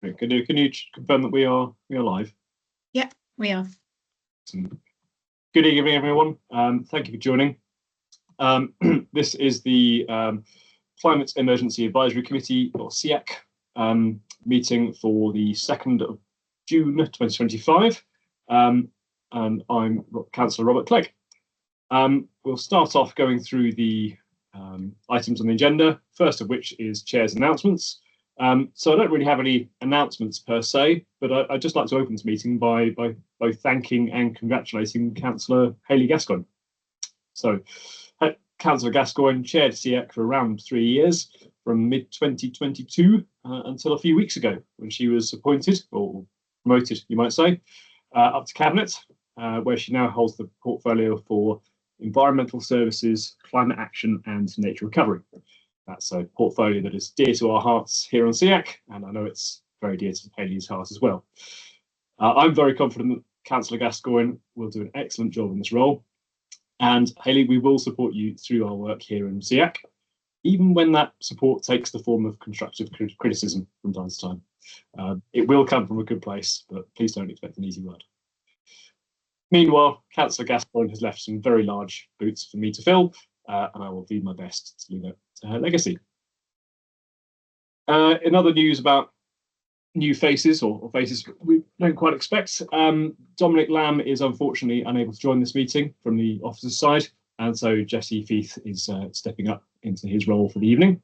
Can you confirm that we are live? Yeah, we are. Good evening, everyone. Thank you for joining. This is the Climate Emergency Advisory Committee, or CEAC, meeting for the 2nd of June 2025. And I'm Councillor Robert Clegg. We'll start off going through the items on the agenda, first of which is Chair's announcements. So I don't really have any announcements per se, but I'd just like to open this meeting by both thanking and congratulating Councillor Hayley Gascoigne. So Councillor Gascoigne chaired CEAC for around 3 years, from mid-2022 until a few weeks ago, when she was appointed, or promoted, you might say, up to Cabinet, where she now holds the portfolio for environmental services, climate action and nature recovery. That's a portfolio that is dear to our hearts here on CEAC, and I know it's very dear to Hayley's heart as well. I'm very confident that Councillor Gascoigne will do an excellent job in this role. And Hayley, we will support you through our work here in CEAC, even when that support takes the form of constructive criticism from time to time. It will come from a good place, but please don't expect an easy word. Meanwhile, Councillor Gascoigne has left some very large boots for me to fill, and I will do my best to live up to her legacy. In other news about new faces, or faces we don't quite expect, Dominic Lamb is unfortunately unable to join this meeting from the officers' side, and so Jesse Feith is stepping up into his role for the evening.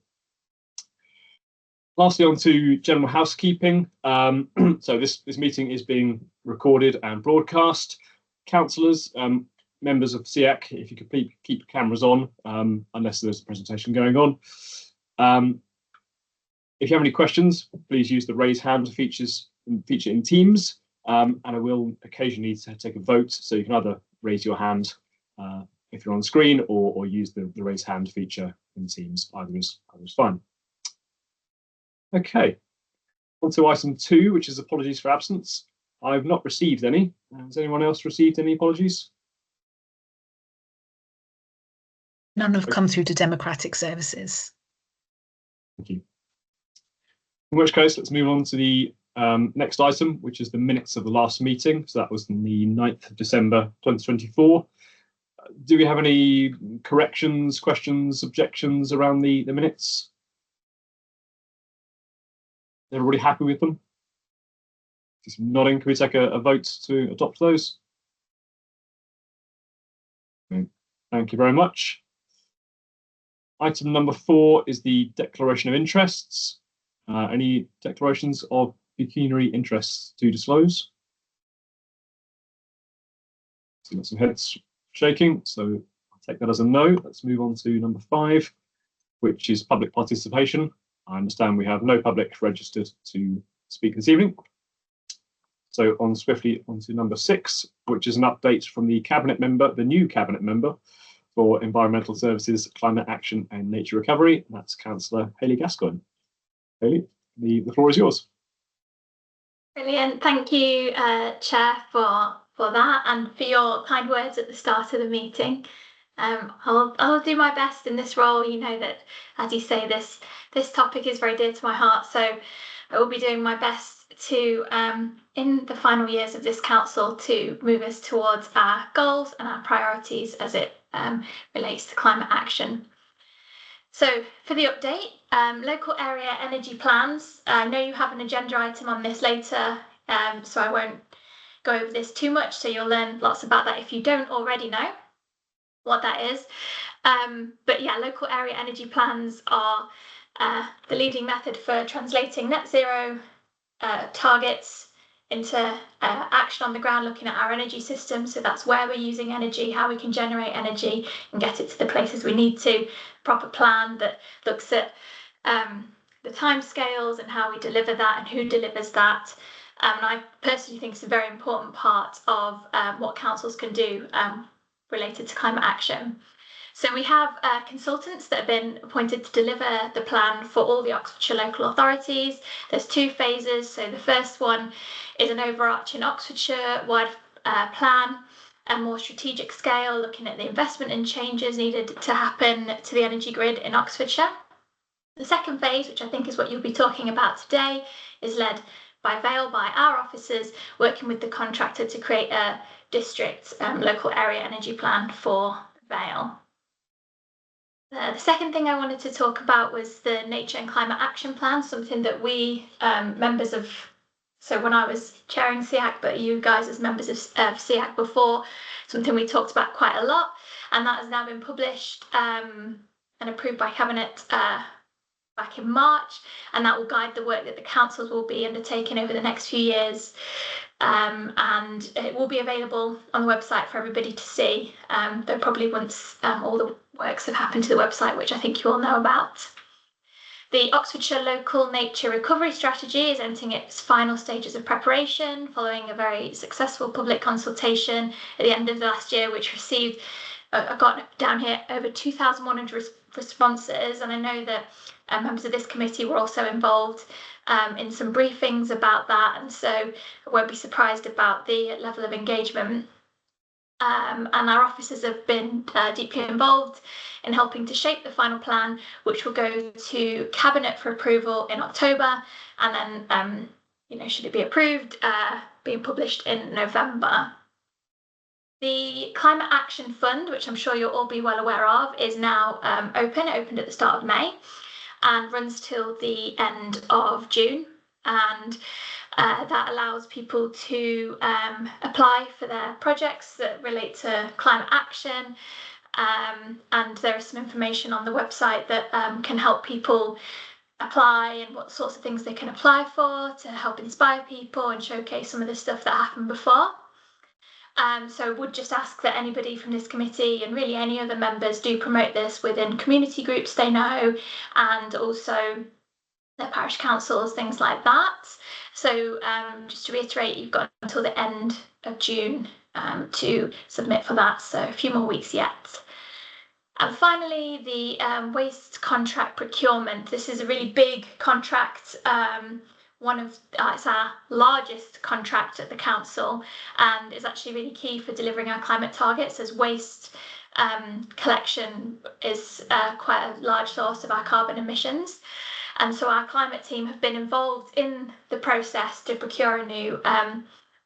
Lastly, on to general housekeeping. So this meeting is being recorded and broadcast. Councillors, members of CEAC, if you could please keep cameras on, unless there's a presentation going on. If you have any questions, please use the raise hand feature in Teams, and I will occasionally take a vote, so you can either raise your hand if you're on screen, or use the raise hand feature in Teams. Either is fine. Okay, on to item 2, which is apologies for absence. I've not received any. Has anyone else received any apologies? None have come through to Democratic Services. Thank you. In which case, let's move on to the next item, which is the minutes of the last meeting. So that was on the 9th of December 2024. Do we have any corrections, questions, objections around the minutes? Everybody happy with them? Just nodding. Can we take a vote to adopt those? Thank you very much. Item number 4 is the declaration of interests. Any declarations of pecuniary interests to disclose? See lots of heads shaking, so I'll take that as a no. Let's move on to number 5, which is public participation. I understand we have no public registered to speak this evening. So swiftly on to number 6, which is an update from the cabinet member, the new cabinet member for environmental services, climate action and nature recovery. That's Councillor Hayley Gascoigne. Hayley, the floor is yours. Brilliant. Thank you, Chair, for that and for your kind words at the start of the meeting. I'll do my best in this role. You know that, as you say, this topic is very dear to my heart, so I will be doing my best to, in the final years of this council, to move us towards our goals and our priorities as it relates to climate action. So for the update, local area energy plans. I know you have an agenda item on this later, so I won't go over this too much, so you'll learn lots about that if you don't already know what that is. But yeah, local area energy plans are the leading method for translating net zero targets into action on the ground, looking at our energy system. So that's where we're using energy, how we can generate energy and get it to the places we need to. Proper plan that looks at the timescales and how we deliver that and who delivers that. And I personally think it's a very important part of what councils can do related to climate action. So we have consultants that have been appointed to deliver the plan for all the Oxfordshire local authorities. There's 2 phases. So the first one is an overarching Oxfordshire-wide plan, a more strategic scale, looking at the investment and changes needed to happen to the energy grid in Oxfordshire. The second phase, which I think is what you'll be talking about today, is led by Vale, by our officers, working with the contractor to create a district local area energy plan for Vale. The second thing I wanted to talk about was the Nature and Climate Action Plan, something that we members of, so when I was chairing CEAC, but you guys as members of CEAC before, something we talked about quite a lot, and that has now been published and approved by Cabinet back in March, and that will guide the work that the councils will be undertaking over the next few years. And it will be available on the website for everybody to see, though probably once all the works have happened to the website, which I think you all know about. The Oxfordshire Local Nature Recovery Strategy is entering its final stages of preparation following a very successful public consultation at the end of the last year, which received, I've got down here, over 2,100 responses, and I know that members of this committee were also involved in some briefings about that, and so I won't be surprised about the level of engagement. And our officers have been deeply involved in helping to shape the final plan, which will go to Cabinet for approval in October, and then, should it be approved, being published in November. The Climate Action Fund, which I'm sure you'll all be well aware of, is now opened at the start of May and runs till the end of June. And that allows people to apply for their projects that relate to climate action. And there is some information on the website that can help people apply and what sorts of things they can apply for to help inspire people and showcase some of the stuff that happened before. So I would just ask that anybody from this committee and really any other members do promote this within community groups they know, and also their parish councils, things like that. So just to reiterate, you've got until the end of June to submit for that, so a few more weeks yet. And finally, the waste contract procurement. This is a really big contract. It's our largest contract at the council, and is actually really key for delivering our climate targets, as waste collection is quite a large source of our carbon emissions. And so our climate team have been involved in the process to procure a new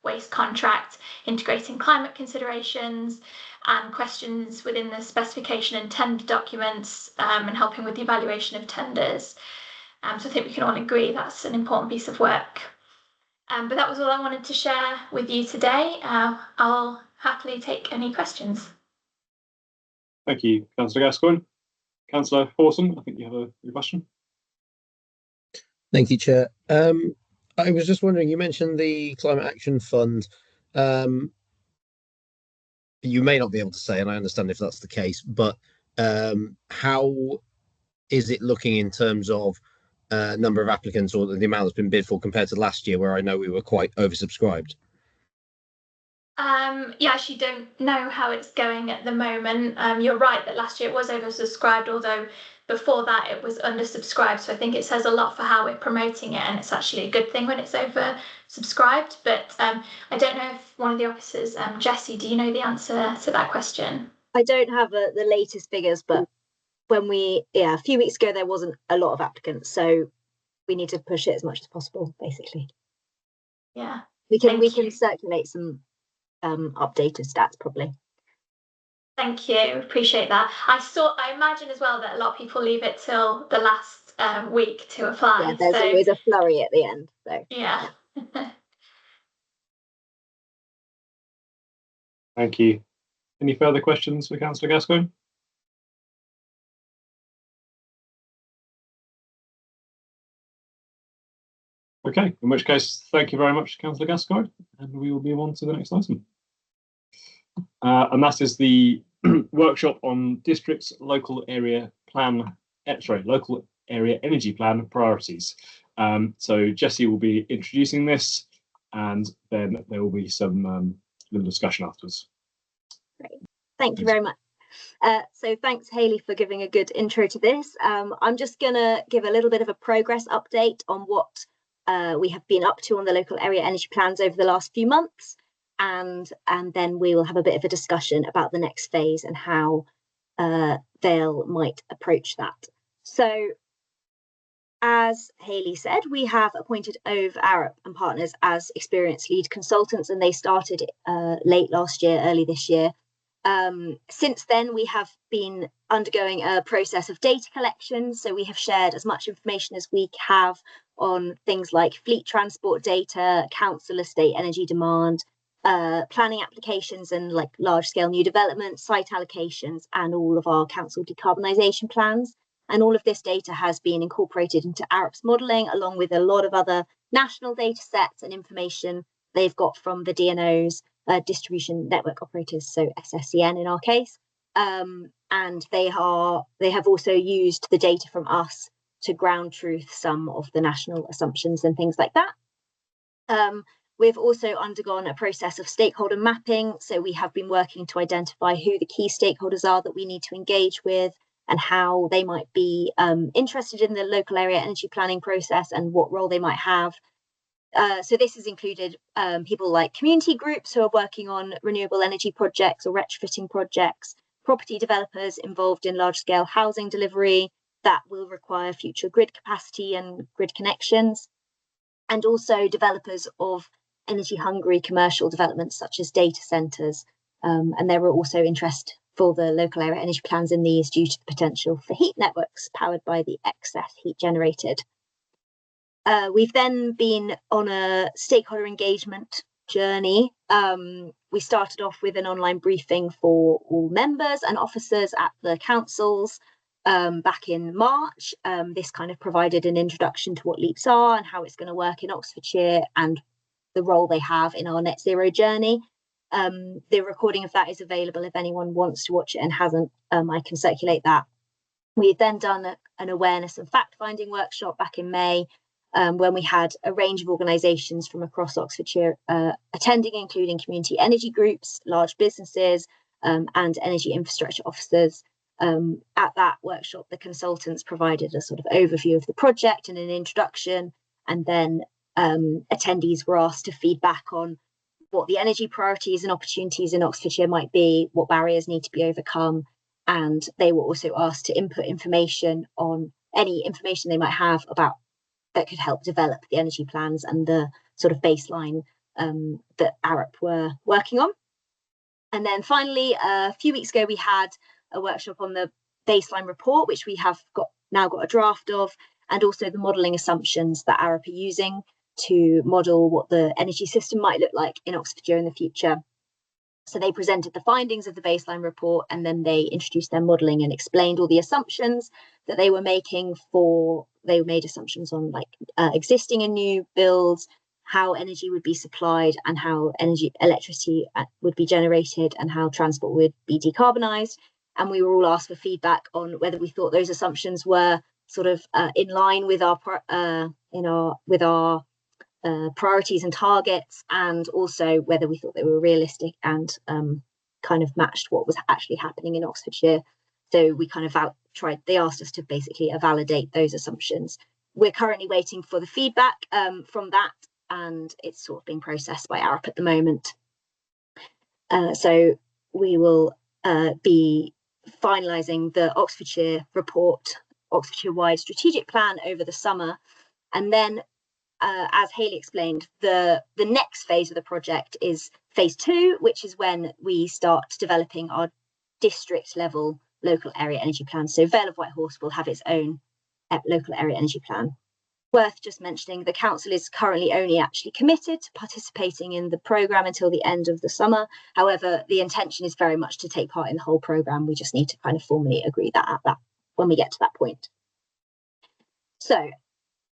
waste contract, integrating climate considerations and questions within the specification and tender documents, and helping with the evaluation of tenders. So I think we can all agree that's an important piece of work. But that was all I wanted to share with you today. I'll happily take any questions. Thank you, Councillor Gascoigne. Councillor Hawson, I think you have a question. Thank you, Chair. I was just wondering, you mentioned the Climate Action Fund. You may not be able to say, and I understand if that's the case, but how is it looking in terms of number of applicants or the amount that's been bid for compared to last year, where I know we were quite oversubscribed? Yeah, I actually don't know how it's going at the moment. You're right that last year it was oversubscribed, although before that it was undersubscribed. So I think it says a lot for how we're promoting it, and it's actually a good thing when it's oversubscribed. But I don't know if one of the officers, Jessie, do you know the answer to that question? I don't have the latest figures, but a few weeks ago there wasn't a lot of applicants, so we need to push it as much as possible, basically. Yeah, we can circulate some updated stats probably. Thank you, appreciate that. I imagine as well that a lot of people leave it till the last week to apply. Yeah, there's always a flurry at the end. So yeah. Thank you. Any further questions for Councillor Gascoigne? Okay, in which case, thank you very much, Councillor Gascoigne, and we will move on to the next item. And that is the workshop on districts local area energy plan priorities. So Jessie will be introducing this, and then there will be some little discussion afterwards. Great, thank you very much. So thanks, Hayley, for giving a good intro to this. I'm just going to give a little bit of a progress update on what we have been up to on the local area energy plans over the last few months, and then we will have a bit of a discussion about the next phase and how Vale might approach that. So as Hayley said, we have appointed Ove, Arup and Partners as experienced lead consultants, and they started late last year, early this year. Since then, we have been undergoing a process of data collection. So we have shared as much information as we have on things like fleet transport data, council estate energy demand, planning applications and like large scale new development, site allocations, and all of our council decarbonisation plans. And all of this data has been incorporated into Arup's modelling, along with a lot of other national data sets and information they've got from the DNOs, distribution network operators, so SSCN in our case. And they have also used the data from us to ground truth some of the national assumptions and things like that. We've also undergone a process of stakeholder mapping. So we have been working to identify who the key stakeholders are that we need to engage with and how they might be interested in the local area energy planning process and what role they might have. So this has included people like community groups who are working on renewable energy projects or retrofitting projects, property developers involved in large-scale housing delivery that will require future grid capacity and grid connections, and also developers of energy-hungry commercial developments such as data centres. And there were also interest for the local area energy plans in these due to the potential for heat networks powered by the excess heat generated. We've then been on a stakeholder engagement journey. We started off with an online briefing for all members and officers at the councils back in March. This kind of provided an introduction to what LEAPs are and how it's going to work in Oxfordshire and the role they have in our net zero journey. The recording of that is available if anyone wants to watch it and hasn't. I can circulate that. We've then done an awareness and fact-finding workshop back in May, when we had a range of organisations from across Oxfordshire attending, including community energy groups, large businesses, and energy infrastructure officers. At that workshop, the consultants provided a sort of overview of the project and an introduction, and then attendees were asked to feed back on what the energy priorities and opportunities in Oxfordshire might be, what barriers need to be overcome, and they were also asked to input information on any information they might have about that could help develop the energy plans and the sort of baseline that Arup were working on. And then finally, a few weeks ago, we had a workshop on the baseline report, which we have now got a draft of, and also the modelling assumptions that Arup are using to model what the energy system might look like in Oxfordshire in the future. So they presented the findings of the baseline report, and then they introduced their modelling and explained all the assumptions that they were making they made assumptions on like existing and new builds, how energy would be supplied and how electricity would be generated and how transport would be decarbonised. And we were all asked for feedback on whether we thought those assumptions were sort of in line with our priorities and targets, and also whether we thought they were realistic and kind of matched what was actually happening in Oxfordshire. So we kind of they asked us to basically validate those assumptions. We're currently waiting for the feedback from that, and it's sort of being processed by Arup at the moment. So we will be finalising the Oxfordshire report, Oxfordshire-wide strategic plan over the summer, and then as Hayley explained, the next phase of the project is phase 2, which is when we start developing our district level local area energy plan. So Vale of Whitehorse will have its own local area energy plan. Worth just mentioning, the council is currently only actually committed to participating in the programme until the end of the summer. However, the intention is very much to take part in the whole programme. We just need to kind of formally agree that when we get to that point. So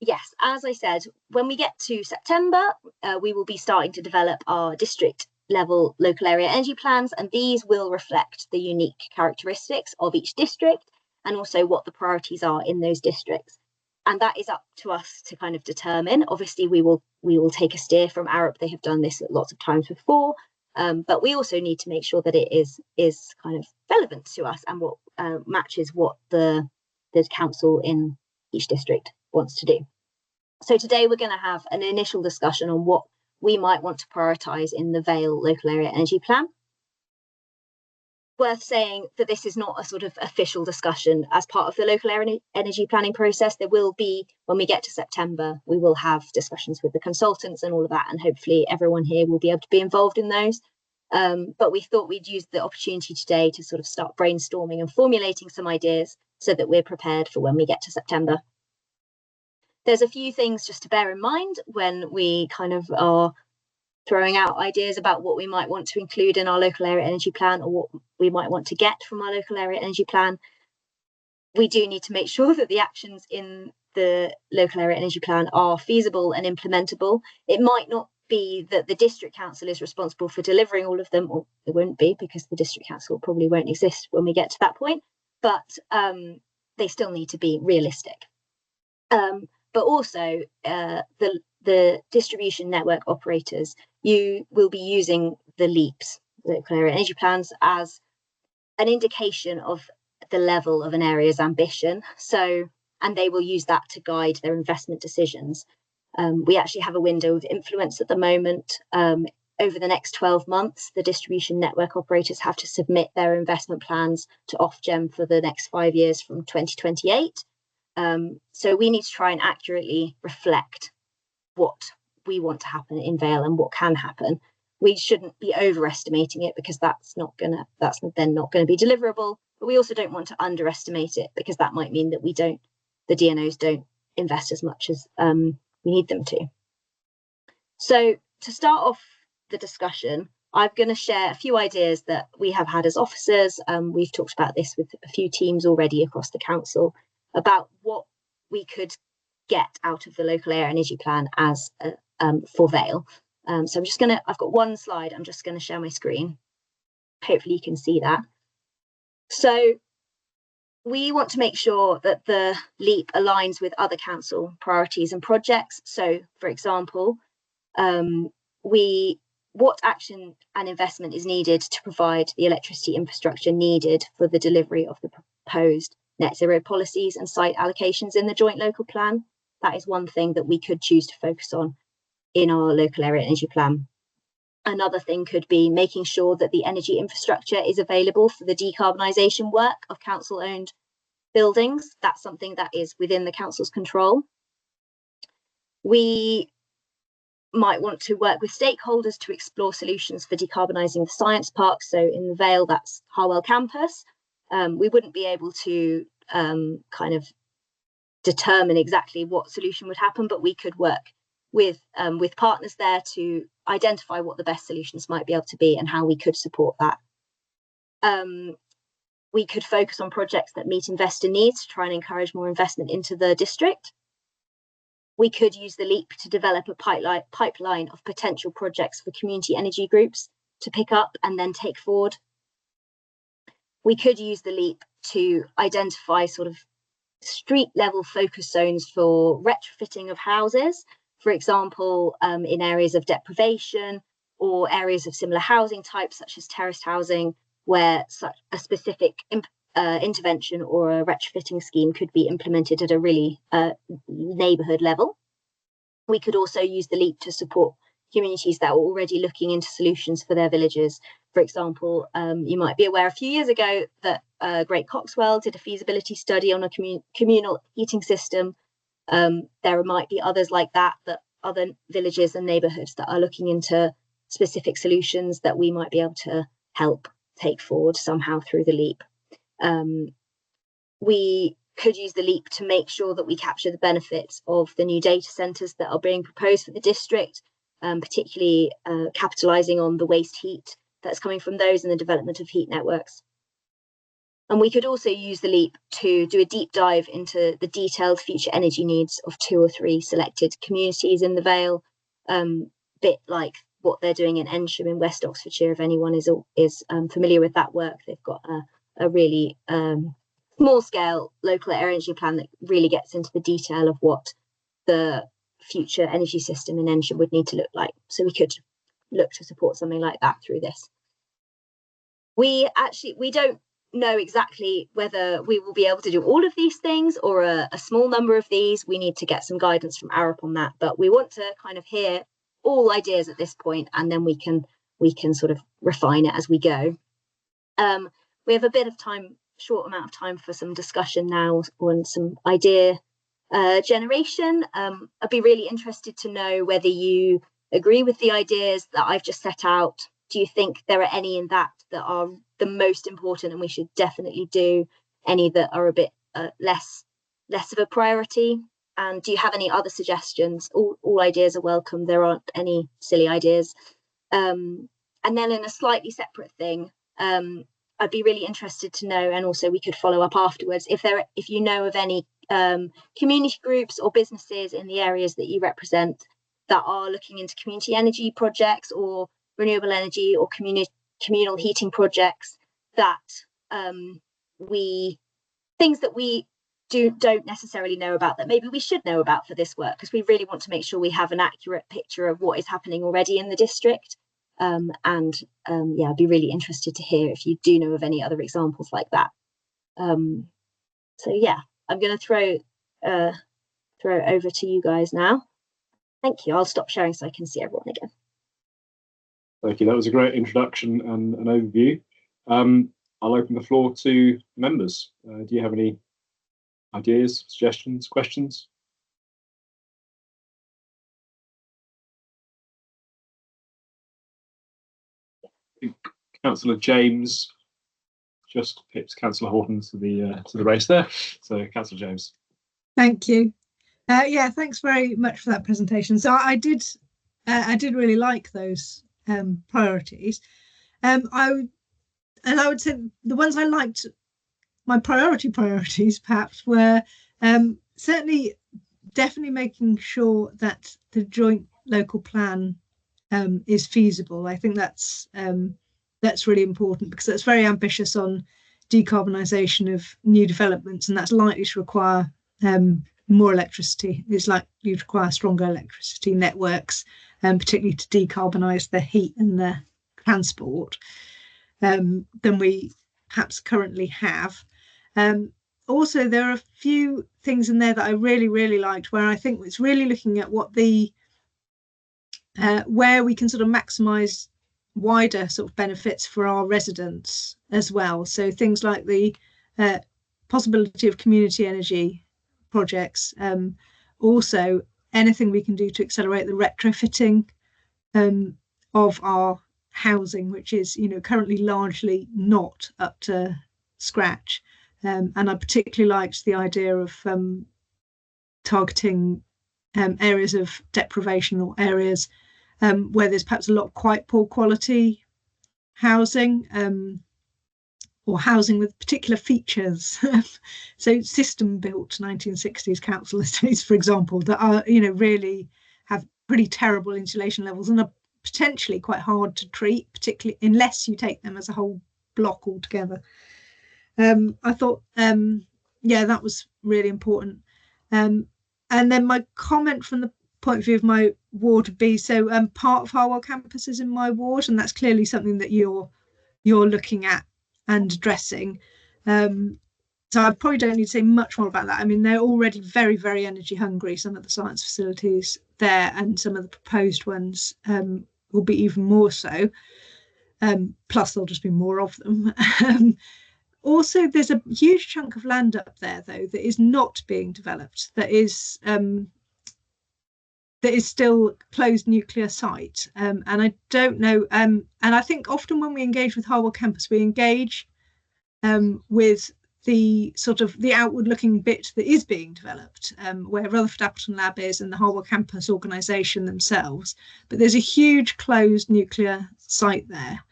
yes, as I said, when we get to September, we will be starting to develop our district level local area energy plans, and these will reflect the unique characteristics of each district and also what the priorities are in those districts. And that is up to us to kind of determine. Obviously, we will take a steer from Arup. They have done this lots of times before, but we also need to make sure that it is kind of relevant to us and what matches what the council in each district wants to do. So today we're going to have an initial discussion on what we might want to prioritise in the Vale local area energy plan. worth saying that this is not a sort of official discussion as part of the local energy planning process. There will be, when we get to September, we will have discussions with the consultants and all of that, and hopefully everyone here will be able to be involved in those. But we thought we'd use the opportunity today to sort of start brainstorming and formulating some ideas so that we're prepared for when we get to September. There's a few things just to bear in mind when we kind of are throwing out ideas about what we might want to include in our local area energy plan, or what we might want to get from our local area energy plan. We do need to make sure that the actions in the local area energy plan are feasible and implementable. It might not be that the district council is responsible for delivering all of them, or it won't be, because the district council probably won't exist when we get to that point, but they still need to be realistic. But also the distribution network operators, you will be using the LEAPs, local area energy plans, as an indication of the level of an area's ambition. So, and they will use that to guide their investment decisions. We actually have a window of influence at the moment. Over the next 12 months, the distribution network operators have to submit their investment plans to Ofgem for the next 5 years from 2028. So we need to try and accurately reflect what we want to happen in Vale and what can happen. We shouldn't be overestimating it, because that's then not going to be deliverable. But we also don't want to underestimate it, because that might mean that the DNOs don't invest as much as we need them to. So to start off the discussion, I'm going to share a few ideas that we have had as officers. We've talked about this with a few teams already across the council, about what we could get out of the local area energy plan as for Vale. So I've got one slide. I'm just going to share my screen. Hopefully you can see that. So we want to make sure that the LEAP aligns with other council priorities and projects. So, for example, what action and investment is needed to provide the electricity infrastructure needed for the delivery of the proposed net zero policies and site allocations in the joint local plan. That is one thing that we could choose to focus on in our local area energy plan. Another thing could be making sure that the energy infrastructure is available for the decarbonisation work of council-owned buildings. That's something that is within the council's control. We might want to work with stakeholders to explore solutions for decarbonising the science park. So in the Vale, that's Harwell campus. We wouldn't be able to kind of determine exactly what solution would happen, but we could work with partners there to identify what the best solutions might be able to be and how we could support that. We could focus on projects that meet investor needs to try and encourage more investment into the district. We could use the LEAP to develop a pipeline of potential projects for community energy groups to pick up and then take forward. We could use the LEAP to identify sort of street level focus zones for retrofitting of houses, for example, in areas of deprivation or areas of similar housing types, such as terraced housing, where such a specific intervention or a retrofitting scheme could be implemented at a really neighbourhood level. We could also use the LEAP to support communities that are already looking into solutions for their villages. For example, you might be aware a few years ago that Great Coxwell did a feasibility study on a communal heating system. There might be others like that, other villages and neighbourhoods that are looking into specific solutions that we might be able to help take forward somehow through the LEAP. We could use the LEAP to make sure that we capture the benefits of the new data centres that are being proposed for the district, particularly capitalising on the waste heat that's coming from those and the development of heat networks. And we could also use the LEAP to do a deep dive into the detailed future energy needs of 2 or 3 selected communities in the Vale, bit like what they're doing in Ensham in West Oxfordshire. If anyone is familiar with that work, they've got a really small-scale local energy plan that really gets into the detail of what the future energy system in Ensham would need to look like. So we could look to support something like that through this. We don't know exactly whether we will be able to do all of these things or a small number of these. We need to get some guidance from Arup on that, but we want to kind of hear all ideas at this point, and then we can sort of refine it as we go. we have a bit of time, short amount of time for some discussion now on some idea generation. I'd be really interested to know whether you agree with the ideas that I've just set out. Do you think there are any in that are the most important and we should definitely do, any that are a bit less of a priority? And do you have any other suggestions? All ideas are welcome. There aren't any silly ideas. And then in a slightly separate thing, I'd be really interested to know, and also we could follow up afterwards, if you know of any community groups or businesses in the areas that you represent that are looking into community energy projects or renewable energy or communal heating projects that things that we don't necessarily know about that maybe we should know about for this work, because we really want to make sure we have an accurate picture of what is happening already in the district. Yeah, I'd be really interested to hear if you do know of any other examples like that. So yeah, I'm going to throw it over to you guys now. Thank you. I'll stop sharing so I can see everyone again. Thank you. That was a great introduction and an overview. I'll open the floor to members. Do you have any ideas, suggestions, questions? Councillor James just pipped Councillor Horton to the race there. So, Councillor James. Thank you. Yeah, thanks very much for that presentation. So I did really like those priorities. I would say the ones I liked, my priorities perhaps, were certainly definitely making sure that the joint local plan is feasible. I think that's really important, because that's very ambitious on decarbonisation of new developments, and that's likely to require more electricity. It's likely to require stronger electricity networks, particularly to decarbonise the heat and the transport, than we perhaps currently have. Also, there are a few things in there that I really liked, where I think it's really looking at what where we can sort of maximise wider sort of benefits for our residents as well. So things like the possibility of community energy projects, also anything we can do to accelerate the retrofitting of our housing, which is currently largely not up to scratch. And I particularly liked the idea of targeting areas of deprivation, or areas where there's perhaps a lot of quite poor quality housing, or housing with particular features. So system built 1960s council estates, for example, that are really have pretty terrible insulation levels and are potentially quite hard to treat, particularly unless you take them as a whole block altogether. I thought yeah, that was really important. And then my comment from the point of view of my ward would be, so part of Harwell campus is in my ward, and that's clearly something that you're looking at and addressing. So I probably don't need to say much more about that. I mean, they're already very energy hungry, some of the science facilities there, and some of the proposed ones will be even more so. Plus there'll just be more of them. Also, there's a huge chunk of land up there, though, that is not being developed, that is still closed nuclear site. And I don't know, and I think often when we engage with Harwell campus, we engage with the sort of the outward looking bit that is being developed, where Rutherford Appleton Lab is and the Harwell campus organisation themselves. But there's a huge closed nuclear site there.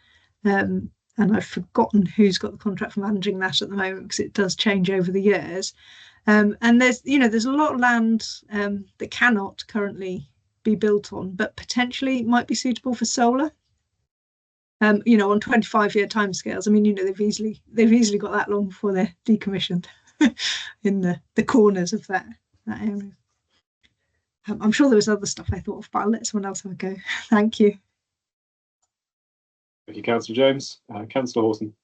And I've forgotten who's got the contract for managing that at the moment, because it does change over the years. And there's a lot of land that cannot currently be built on, but potentially might be suitable for solar. On 25-year timescales. I mean, they've easily got that long before they're decommissioned in the corners of that area. I'm sure there was other stuff I thought of, but I'll let someone else have a go. Thank you. Thank you, Councillor James. Councillor Horton.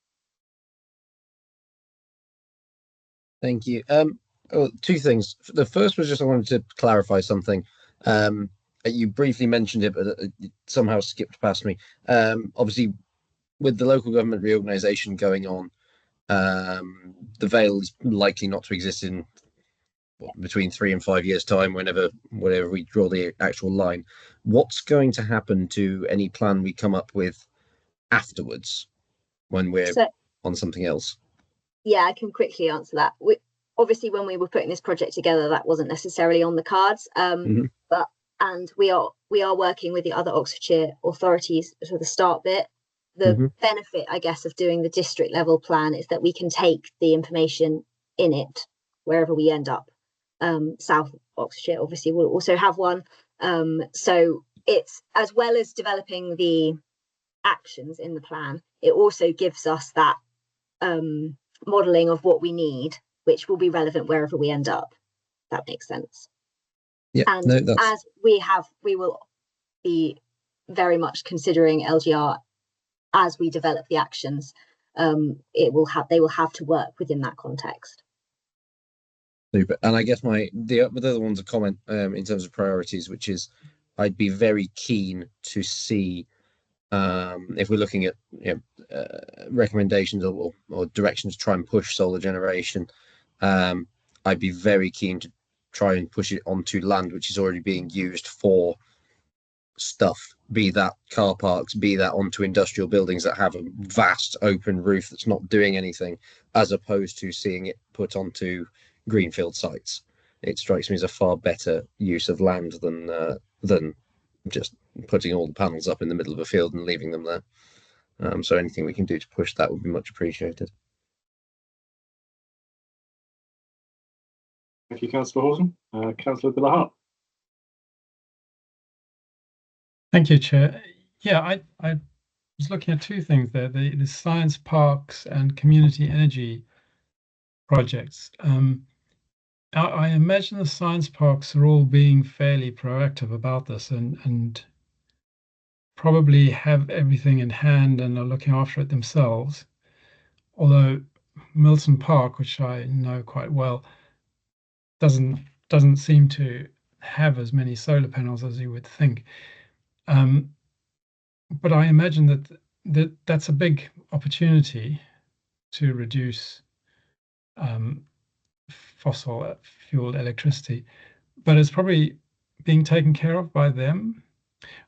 Thank you. Two things. The first was just I wanted to clarify something. You briefly mentioned it, but it somehow skipped past me. Obviously, with the local government reorganisation going on, The Vale is likely not to exist in between 3 and 5 years' time, whenever we draw the actual line. What's going to happen to any plan we come up with afterwards when we're on something else? Yeah, I can quickly answer that. Obviously, when we were putting this project together, that wasn't necessarily on the cards. And we are working with the other Oxfordshire authorities for the start bit. The benefit, I guess, of doing the district level plan is that we can take the information in it wherever we end up. South Oxfordshire obviously will also have one. So it's, as well as developing the actions in the plan, it also gives us that modelling of what we need, which will be relevant wherever we end up. That makes sense. Yeah, and as we will be very much considering LGR as we develop the actions. They will have to work within that context. Super. And I guess the other one's a comment in terms of priorities, which is I'd be very keen to see if we're looking at recommendations or directions to try and push solar generation. I'd be very keen to try and push it onto land which is already being used for stuff, be that car parks, be that onto industrial buildings that have a vast open roof that's not doing anything, as opposed to seeing it put onto greenfield sites. It strikes me as a far better use of land than just putting all the panels up in the middle of a field and leaving them there. So anything we can do to push that would be much appreciated. Thank you, Councillor Horton. Councillor De La Hart. Thank you, Chair. Yeah, I was looking at two things there, the science parks and community energy projects. I imagine the science parks are all being fairly proactive about this and probably have everything in hand and are looking after it themselves. Although Milton Park, which I know quite well, doesn't seem to have as many solar panels as you would think. But I imagine that's a big opportunity to reduce fossil fueled electricity, but it's probably being taken care of by them,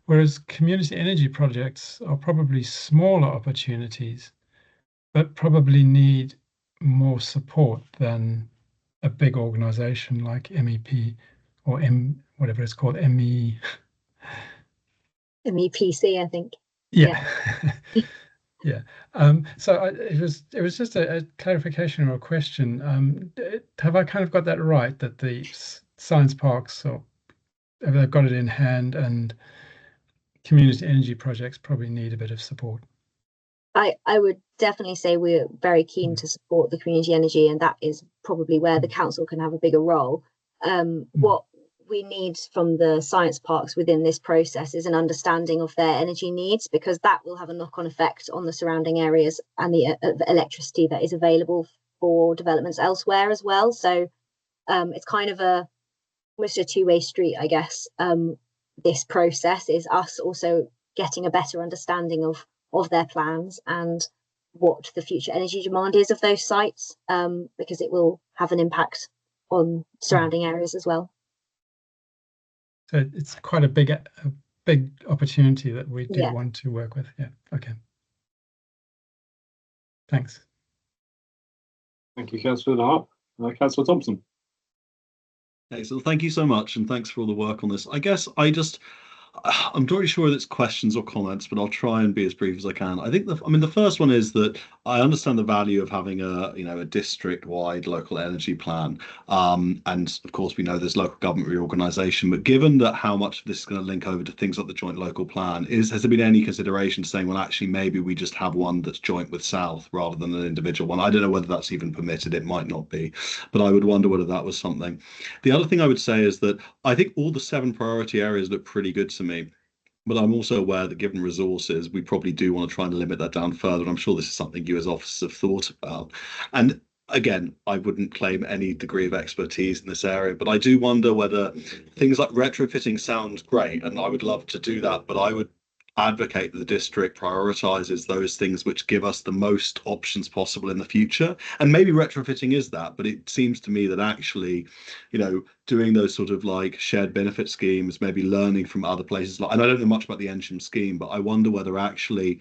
whereas community energy projects are probably smaller opportunities, but probably need more support than a big organization like MEP or whatever it's called, MEPC, I think. Yeah. Yeah. So it was just a clarification or a question. Have I kind of got that right, that the science parks they've got it in hand and community energy projects probably need a bit of support? I would definitely say we're very keen to support the community energy, and that is probably where the council can have a bigger role. What we need from the science parks within this process is an understanding of their energy needs, because that will have a knock-on effect on the surrounding areas and the electricity that is available for developments elsewhere as well. So it's kind of almost a two-way street, I guess. This process is us also getting a better understanding of their plans and what the future energy demand is of those sites, because it will have an impact on surrounding areas as well. So it's quite a big opportunity that we do want to work with. Yeah. Okay. Thanks. Thank you, Councillor De La Hart. Councillor Thompson. Excellent. Thank you so much, and thanks for all the work on this. I guess I'm not really sure whether it's questions or comments, but I'll try and be as brief as I can. I think the first one is that I understand the value of having a district-wide local energy plan, and of course we know there's local government reorganisation. But given that how much of this is going to link over to things like the joint local plan, has there been any consideration saying, well, actually maybe we just have one that's joint with South rather than an individual one? I don't know whether that's even permitted. It might not be, but I would wonder whether that was something. The other thing I would say is that I think all the 7 priority areas look pretty good to me. But I'm also aware that given resources, we probably do want to try and limit that down further. And I'm sure this is something you as officers have thought about. And again, I wouldn't claim any degree of expertise in this area, but I do wonder whether things like retrofitting sound great, and I would love to do that. But advocate that the district prioritises those things which give us the most options possible in the future. And maybe retrofitting is that, but it seems to me that actually, doing those sort of like shared benefit schemes, maybe learning from other places, and I don't know much about the Ensham scheme, but I wonder whether actually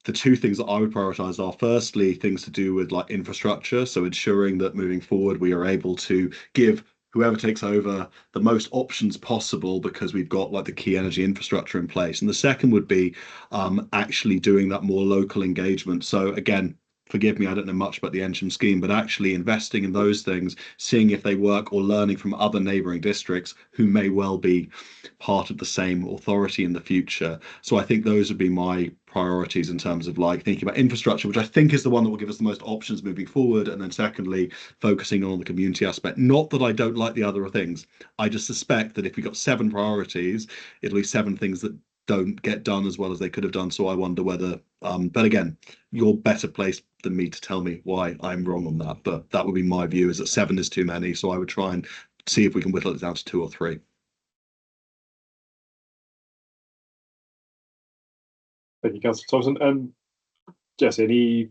the two things that I would prioritize are firstly things to do with like infrastructure, so ensuring that moving forward we are able to give whoever takes over the most options possible because we've got like the key energy infrastructure in place. And the second would be actually doing that more local engagement. So again, forgive me, I don't know much about the Ensham scheme, but actually investing in those things, seeing if they work, or learning from other neighbouring districts who may well be part of the same authority in the future. So I think those would be my priorities in terms of like thinking about infrastructure, which I think is the one that will give us the most options moving forward. And then secondly, focusing on the community aspect. Not that I don't like the other things. I just suspect that if we got 7 priorities, it'll be 7 things that don't get done as well as they could have done. So I wonder whether, but again, you're better placed than me to tell me why I'm wrong on that. But that would be my view, is that 7 is too many. So I would try and see if we can whittle it down to 2 or 3. Thank you, Councillor Thompson. Jess, any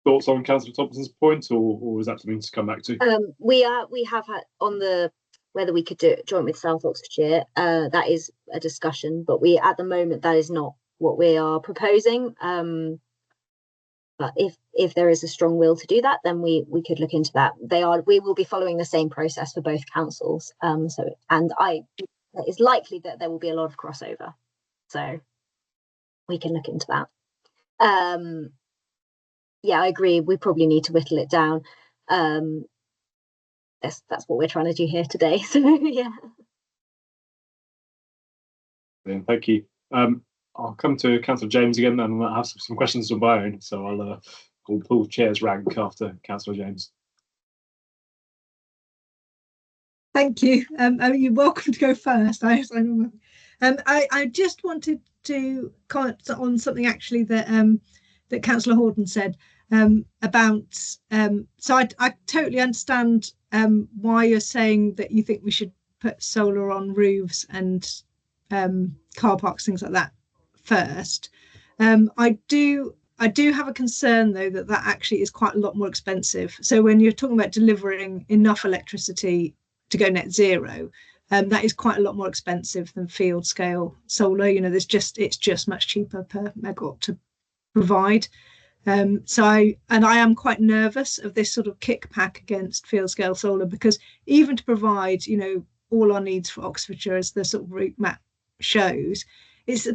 thoughts on Councillor Thompson's point, or is that something to come back to? We have had on the whether we could do it joint with South Oxfordshire. That is a discussion, but at the moment that is not what we are proposing. But if there is a strong will to do that, then we could look into that. We will be following the same process for both councils. It is likely that there will be a lot of crossover, so we can look into that. Yeah, I agree. We probably need to whittle it down. That's what we're trying to do here today. So yeah. Thank you. I'll come to Councillor James again, and I have some questions of my own. So I'll pull chair's rank after Councillor James. Thank you. You're welcome to go first. I just wanted to comment on something actually that that Councillor Horton said about. So I totally understand why you're saying that you think we should put solar on roofs and car parks, things like that first. I do have a concern though that actually is quite a lot more expensive. So when you're talking about delivering enough electricity to go net zero, that is quite a lot more expensive than field scale solar. It's just much cheaper per megawatt to provide. So I am quite nervous of this sort of kickback against field scale solar, because even to provide all our needs for Oxfordshire, as the sort of route map shows, it's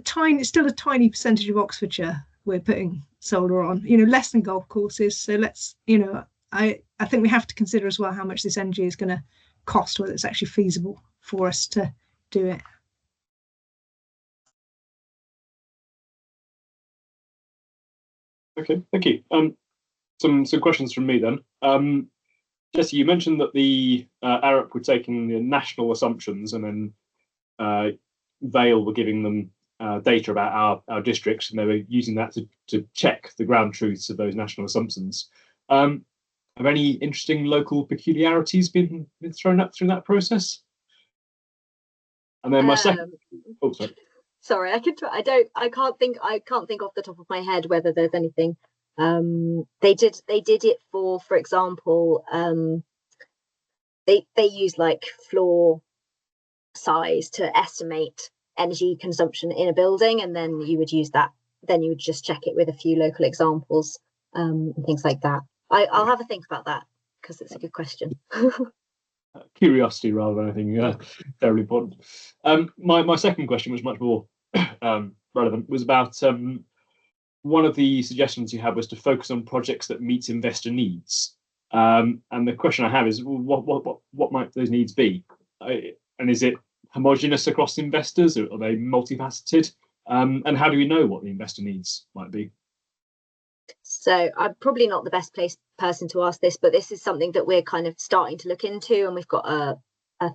still a tiny percentage of Oxfordshire we're putting solar on, less than golf courses. So let's, I think we have to consider as well how much this energy is going to cost, whether it's actually feasible for us to do it. Okay, thank you. Some questions from me then. Jesse, you mentioned that the ARUP were taking the national assumptions, and then Vale were giving them data about our districts, and they were using that to check the ground truths of those national assumptions. Have any interesting local peculiarities been thrown up through that process? And then my second. Oh, sorry. Sorry, I can't think off the top of my head whether there's anything. They did it for example, they use like floor size to estimate energy consumption in a building, and then you would use that. Then you would just check it with a few local examples, and things like that. I'll have a think about that, because it's a good question. Curiosity rather than anything terribly important. My second question was much more relevant. Was about one of the suggestions you had was to focus on projects that meet investor needs. And the question I have is, what might those needs be? And is it homogeneous across investors, or are they multifaceted? And how do we know what the investor needs might be? So I'm probably not the best person to ask this, but this is something that we're kind of starting to look into, and we've got a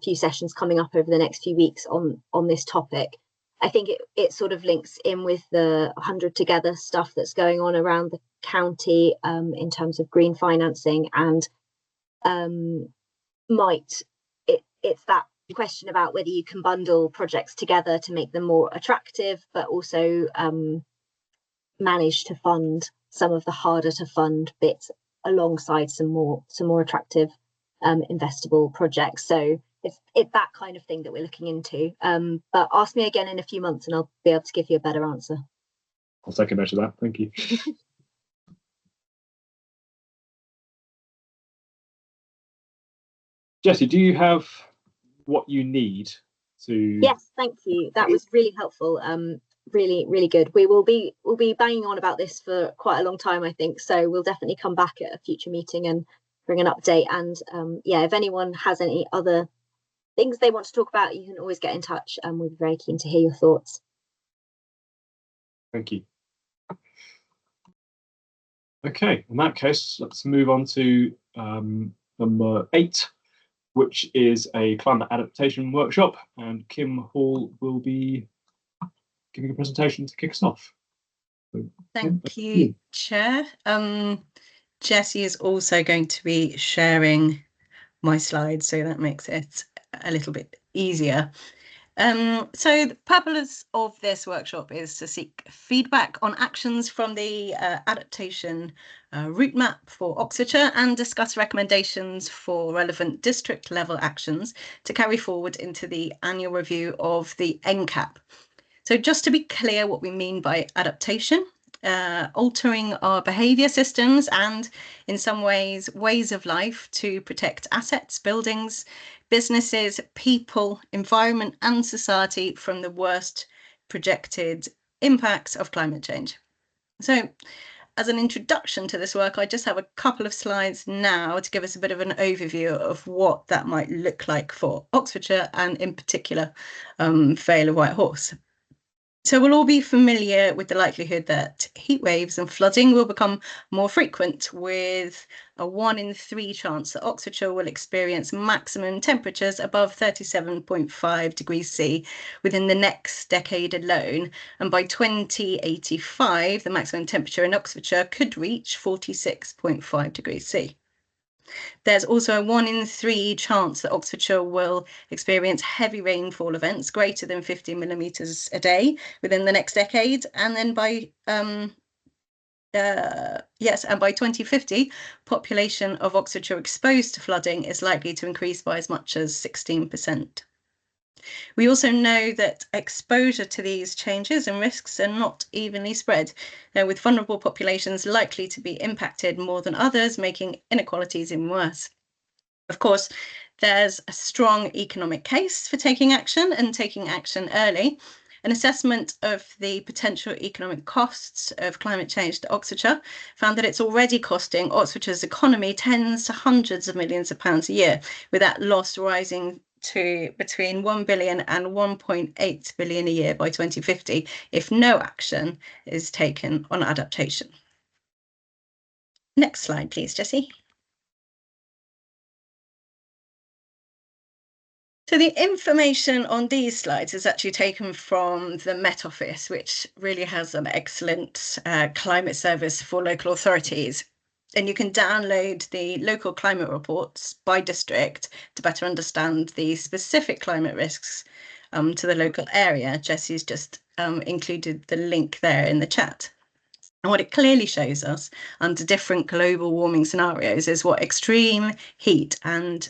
few sessions coming up over the next few weeks on this topic. I think it sort of links in with the 100 Together stuff that's going on around the county in terms of green financing, and it's that question about whether you can bundle projects together to make them more attractive, but also manage to fund some of the harder to fund bits alongside some more attractive investable projects. So it's that kind of thing that we're looking into. But ask me again in a few months and I'll be able to give you a better answer. I'll take a note of that. Thank you. Jessie, do you have what you need to? Yes, thank you. That was really helpful. Really good. We'll be banging on about this for quite a long time, I think. So we'll definitely come back at a future meeting and bring an update. And yeah, if anyone has any other things they want to talk about, you can always get in touch. And we're very keen to hear your thoughts. Thank you. Okay, in that case, let's move on to number 8, which is a climate adaptation workshop, and Kim Hall will be giving a presentation to kick us off. So, Thank you, Chair. Jessie is also going to be sharing my slides, so that makes it a little bit easier. So the purpose of this workshop is to seek feedback on actions from the adaptation route map for Oxfordshire and discuss recommendations for relevant district level actions to carry forward into the annual review of the NCAP. So just to be clear what we mean by adaptation, altering our behaviour systems and in some ways of life to protect assets, buildings, businesses, people, environment and society from the worst projected impacts of climate change. So as an introduction to this work, I just have a couple of slides now to give us a bit of an overview of what that might look like for Oxfordshire and in particular Vale of Whitehorse. So we'll all be familiar with the likelihood that heat waves and flooding will become more frequent, with a 1 in 3 chance that Oxfordshire will experience maximum temperatures above 37.5 degrees C within the next decade alone. And by 2085, the maximum temperature in Oxfordshire could reach 46.5 degrees C. There's also a 1 in 3 chance that Oxfordshire will experience heavy rainfall events greater than 50 millimetres a day within the next decade. And then by and by 2050, population of Oxfordshire exposed to flooding is likely to increase by as much as 16%. We also know that exposure to these changes and risks are not evenly spread, with vulnerable populations likely to be impacted more than others, making inequalities even worse. Of course, there's a strong economic case for taking action and taking action early. An assessment of the potential economic costs of climate change to Oxfordshire found that it's already costing Oxfordshire's economy tens to hundreds of millions of pounds a year, with that loss rising to between 1 billion and 1.8 billion a year by 2050 if no action is taken on adaptation. Next slide, please, Jessie. So the information on these slides is actually taken from the Met Office, which really has an excellent climate service for local authorities. And you can download the local climate reports by district to better understand the specific climate risks to the local area. Jessie's just included the link there in the chat. And what it clearly shows us under different global warming scenarios is what extreme heat and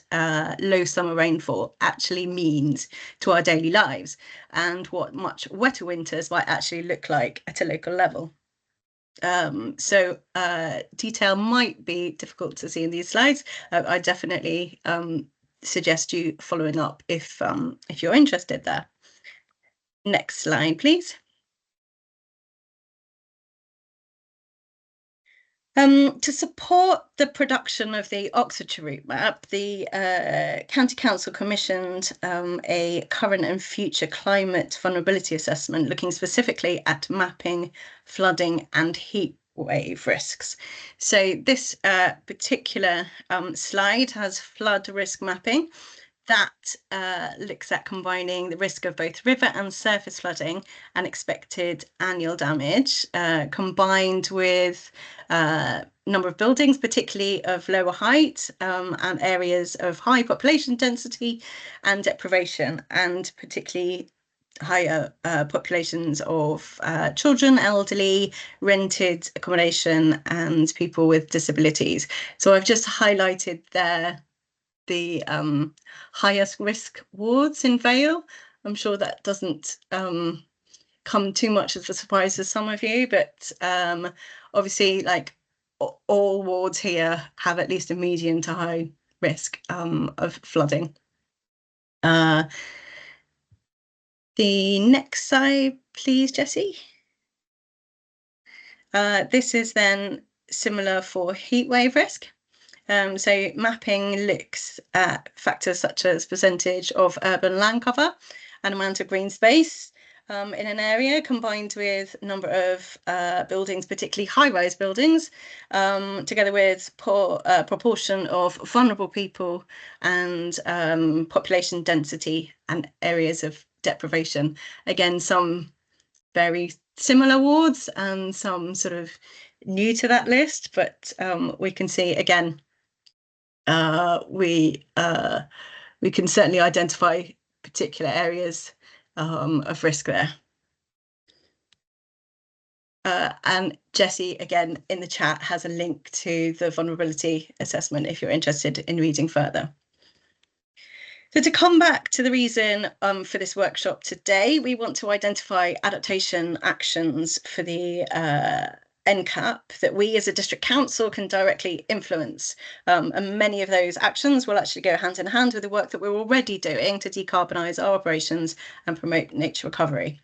low summer rainfall actually means to our daily lives, and what much wetter winters might actually look like at a local level. So detail might be difficult to see in these slides. I definitely suggest you following up if you're interested there. Next slide, please. To support the production of the Oxfordshire route map, the County Council commissioned a current and future climate vulnerability assessment looking specifically at mapping flooding and heat wave risks. So this particular slide has flood risk mapping that looks at combining the risk of both river and surface flooding and expected annual damage, combined with number of buildings, particularly of lower height, and areas of high population density and deprivation, and particularly higher populations of children, elderly, rented accommodation, and people with disabilities. So I've just highlighted there the highest risk wards in Vale. I'm sure that doesn't come too much as a surprise to some of you, but obviously, like all wards here have at least a medium to high risk of flooding. The next slide, please, Jessie. This is then similar for heatwave risk. So mapping looks at factors such as percentage of urban land cover and amount of green space in an area, combined with number of buildings, particularly high-rise buildings, together with proportion of vulnerable people and population density and areas of deprivation. Again, some very similar wards and some sort of new to that list, but we can see again, we can certainly identify particular areas of risk there. And Jessie, again, in the chat has a link to the vulnerability assessment if you're interested in reading further. So to come back to the reason for this workshop today, we want to identify adaptation actions for the NCAP that we as a district council can directly influence. And many of those actions will actually go hand in hand with the work that we're already doing to decarbonise our operations and promote nature recovery.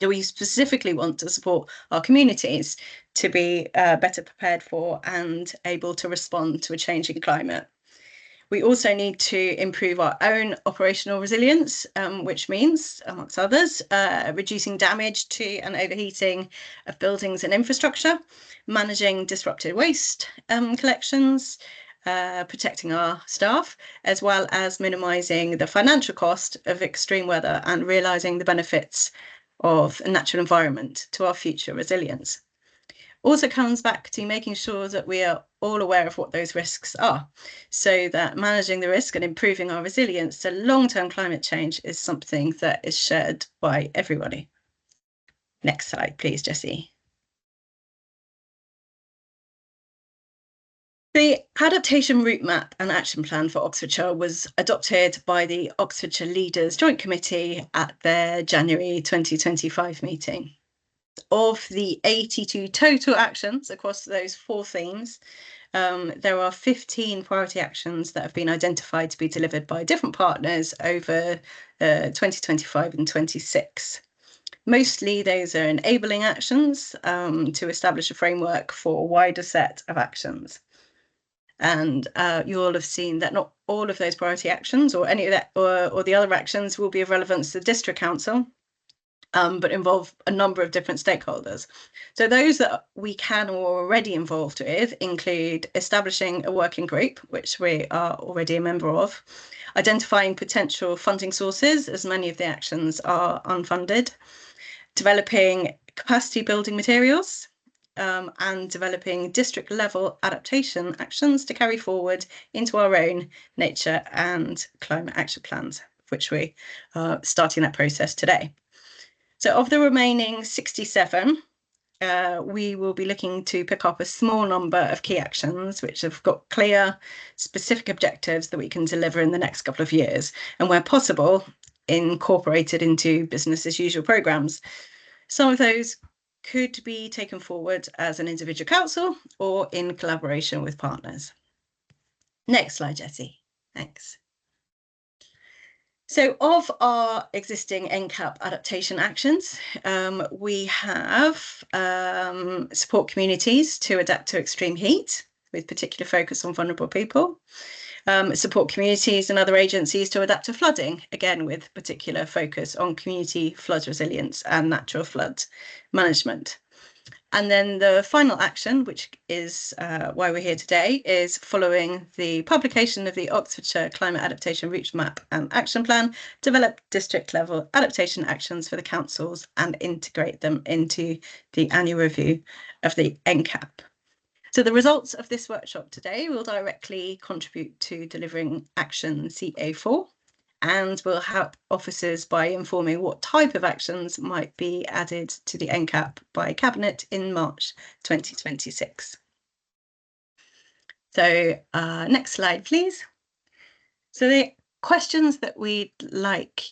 Do we specifically want to support our communities to be better prepared for and able to respond to a changing climate? We also need to improve our own operational resilience, which means, amongst others, reducing damage to and overheating of buildings and infrastructure, managing disrupted waste collections, protecting our staff, as well as minimising the financial cost of extreme weather and realising the benefits of a natural environment to our future resilience. Also comes back to making sure that we are all aware of what those risks are, so that managing the risk and improving our resilience to long-term climate change is something that is shared by everybody. Next slide, please, Jessie. The Adaptation Route Map and Action Plan for Oxfordshire was adopted by the Oxfordshire Leaders Joint Committee at their January 2025 meeting. Of the 82 total actions across those 4 themes, there are 15 priority actions that have been identified to be delivered by different partners over 2025 and 26. Mostly those are enabling actions to establish a framework for a wider set of actions. And you all have seen that not all of those priority actions or any of that or the other actions will be of relevance to the District Council, but involve a number of different stakeholders. So those that we can or are already involved with include establishing a working group, which we are already a member of, identifying potential funding sources, as many of the actions are unfunded, developing capacity building materials, and developing district level adaptation actions to carry forward into our own nature and climate action plans, which we are starting that process today. So of the remaining 67, we will be looking to pick up a small number of key actions which have got clear, specific objectives that we can deliver in the next couple of years, and where possible, incorporated into business as usual programmes. Some of those could be taken forward as an individual council or in collaboration with partners. Next slide, Jessie. Thanks. So of our existing NCAP adaptation actions, we have support communities to adapt to extreme heat, with particular focus on vulnerable people. Support communities and other agencies to adapt to flooding, again with particular focus on community flood resilience and natural flood management. And then the final action, which is why we're here today, is following the publication of the Oxfordshire Climate Adaptation Route Map and Action Plan, develop district level adaptation actions for the councils and integrate them into the annual review of the NCAP. So the results of this workshop today will directly contribute to delivering action CA4 and will help officers by informing what type of actions might be added to the NCAP by Cabinet in March 2026. So next slide, please. So the questions that we'd like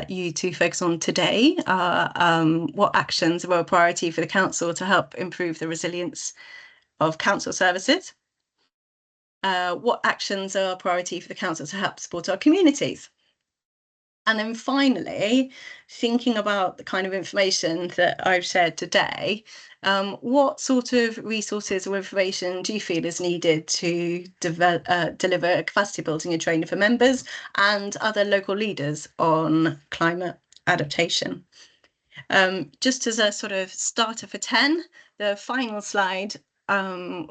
you to focus on today are what actions are a priority for the council to help improve the resilience of council services? What actions are a priority for the council to help support our communities? And then finally, thinking about the kind of information that I've shared today, what sort of resources or information do you feel is needed to deliver capacity building and training for members and other local leaders on climate adaptation? Just as a sort of starter for 10, the final slide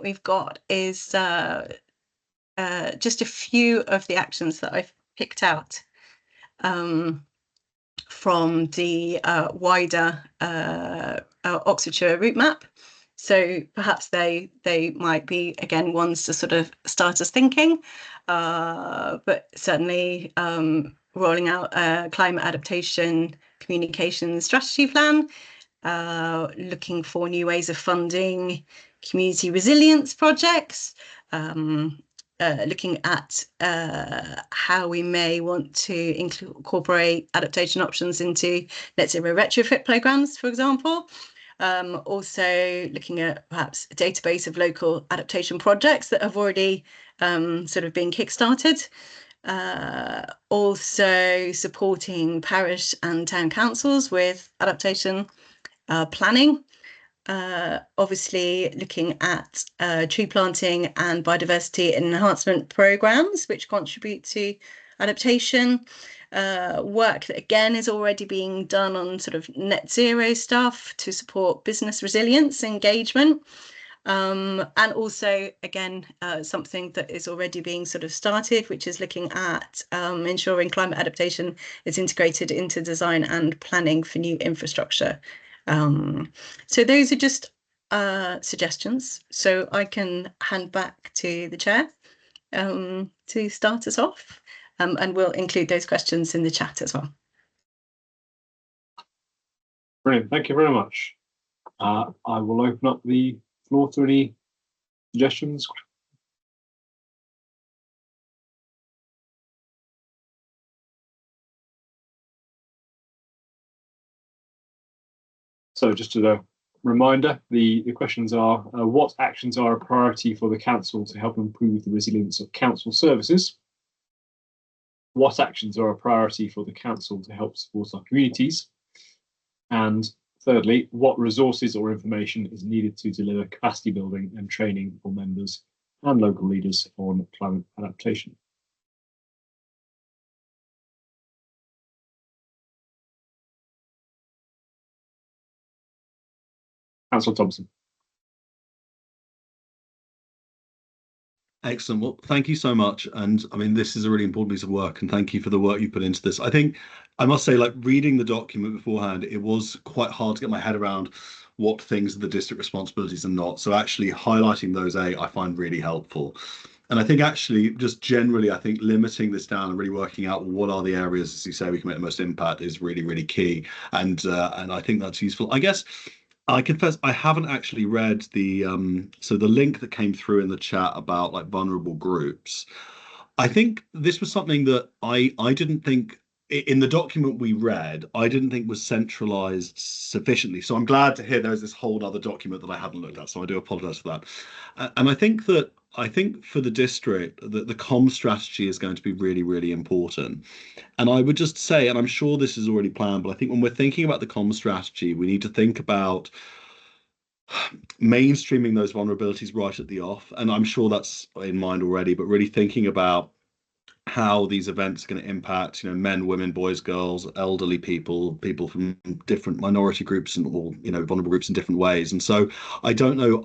we've got is just a few of the actions that I've picked out from the wider Oxfordshire route map. So perhaps they might be, again, ones to sort of start us thinking, but certainly rolling out a climate adaptation communication strategy plan, looking for new ways of funding community resilience projects, looking at how we may want to incorporate adaptation options into net zero retrofit programs, for example. Also looking at perhaps a database of local adaptation projects that have already sort of been kickstarted. Also supporting parish and town councils with adaptation planning. Obviously looking at tree planting and biodiversity enhancement programs which contribute to adaptation, work that again is already being done on sort of net zero stuff to support business resilience engagement, and also again something that is already being sort of started, which is looking at ensuring climate adaptation is integrated into design and planning for new infrastructure. So those are just suggestions. So I can hand back to the chair to start us off, and we'll include those questions in the chat as well. Brilliant, thank you very much. I will open up the floor to any suggestions. So just as a reminder, the questions are, what actions are a priority for the council to help improve the resilience of council services? What actions are a priority for the council to help support our communities? And thirdly, what resources or information is needed to deliver capacity building and training for members and local leaders on climate adaptation? Councillor Thompson. Excellent. Well, thank you so much. And I mean, this is a really important piece of work, and thank you for the work you put into this. I think I must say, like, reading the document beforehand, it was quite hard to get my head around what things are the district responsibilities and not. So actually highlighting those I find really helpful. And I think actually just generally, I think limiting this down and really working out what are the areas, as you say, we can make the most impact is really, really key. And I think that's useful. I guess I confess I haven't actually read the so the link that came through in the chat about like vulnerable groups. I think this was something that I didn't think in the document we read, I didn't think was centralized sufficiently. So I'm glad to hear there's this whole other document that I hadn't looked at. So I do apologize for that. And I think for the district that the comm strategy is going to be really, really important. And I would just say, and I'm sure this is already planned, but I think when we're thinking about the comm strategy, we need to think about mainstreaming those vulnerabilities right at the off. And I'm sure that's in mind already, but really thinking about how these events are going to impact, you know, men, women, boys, girls, elderly people, people from different minority groups and all, you know, vulnerable groups in different ways. And so I don't know,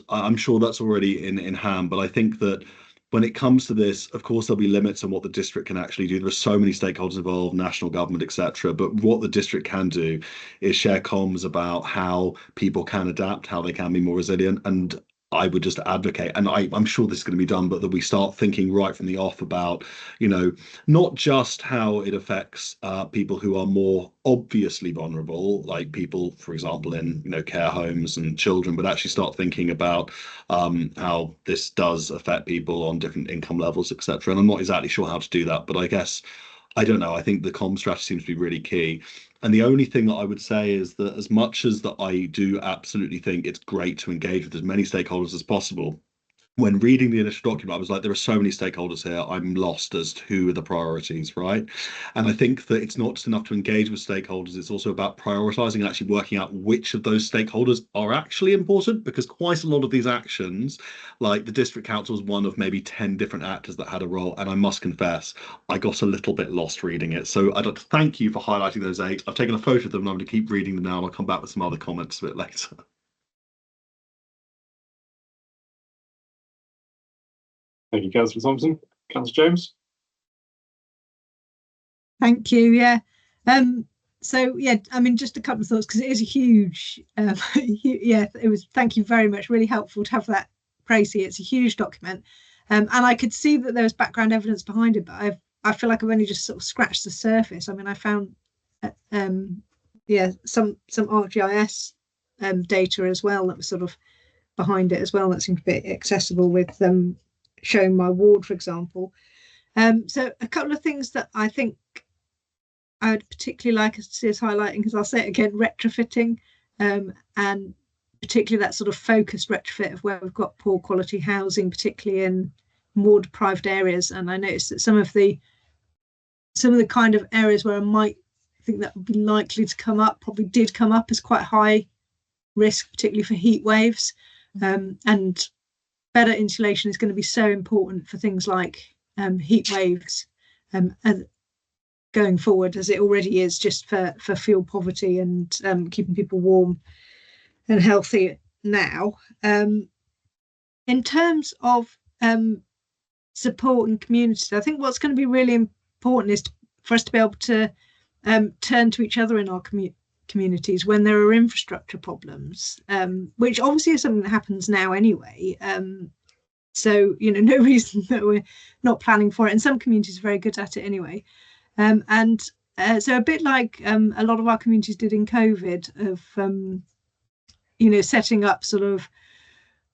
I'm sure that's already in hand, but I think that when it comes to this, of course, there'll be limits on what the district can actually do. There are so many stakeholders involved, national government, etc. But what the district can do is share comms about how people can adapt, how they can be more resilient. And I would just advocate, and I'm sure this is going to be done, but that we start thinking right from the off about, you know, not just how it affects people who are more obviously vulnerable, like people, for example, in, you know, care homes and children, but actually start thinking about how this does affect people on different income levels, etc. And I'm not exactly sure how to do that, but I guess, I don't know. I think the comm strategy seems to be really key. And the only thing that I would say is that as much as that I do absolutely think it's great to engage with as many stakeholders as possible, when reading the initial document, I was like, there are so many stakeholders here. I'm lost as to who are the priorities, right? And I think that it's not just enough to engage with stakeholders. It's also about prioritizing and actually working out which of those stakeholders are actually important, because quite a lot of these actions, like the district council was one of maybe 10 different actors that had a role. And I must confess, I got a little bit lost reading it. So I'd like to thank you for highlighting those 8. I've taken a photo of them and I'm going to keep reading them now, and I'll come back with some other comments a bit later. Thank you, Councillor Thompson. Councillor James. Thank you. Yeah. So yeah, I mean, just a couple of thoughts, because it is a huge. Yeah, it was. Thank you very much. Really helpful to have that, Tracy. It's a huge document, and I could see that there was background evidence behind it, but I feel like I've only just sort of scratched the surface. I mean, I found, yeah, some ArcGIS data as well that was sort of behind it as well. That seemed to be accessible with showing my ward, for example. So a couple of things that I think I would particularly like us to see us highlighting, because I'll say it again, retrofitting, and particularly that sort of focused retrofit of where we've got poor quality housing, particularly in more deprived areas. And I noticed that some of the kind of areas where I might think that would be likely to come up probably did come up as quite high risk, particularly for heat waves. And better insulation is going to be so important for things like heat waves, and going forward, as it already is, just for fuel poverty and keeping people warm and healthy now. In terms of support and community, I think what's going to be really important is for us to be able to turn to each other in our communities when there are infrastructure problems, which obviously is something that happens now anyway. So, you know, no reason that we're not planning for it. And some communities are very good at it anyway. So a bit like a lot of our communities did in COVID, of, you know, setting up sort of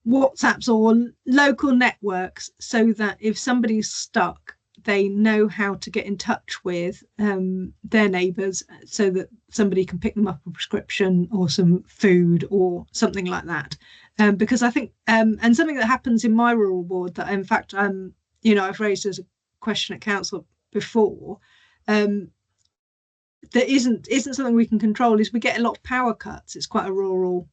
WhatsApps or local networks so that if somebody's stuck, they know how to get in touch with their neighbours so that somebody can pick them up a prescription or some food or something like that. Because I think, and something that happens in my rural ward that, in fact, you know, I've raised as a question at council before, that isn't something we can control, is we get a lot of power cuts. It's quite a rural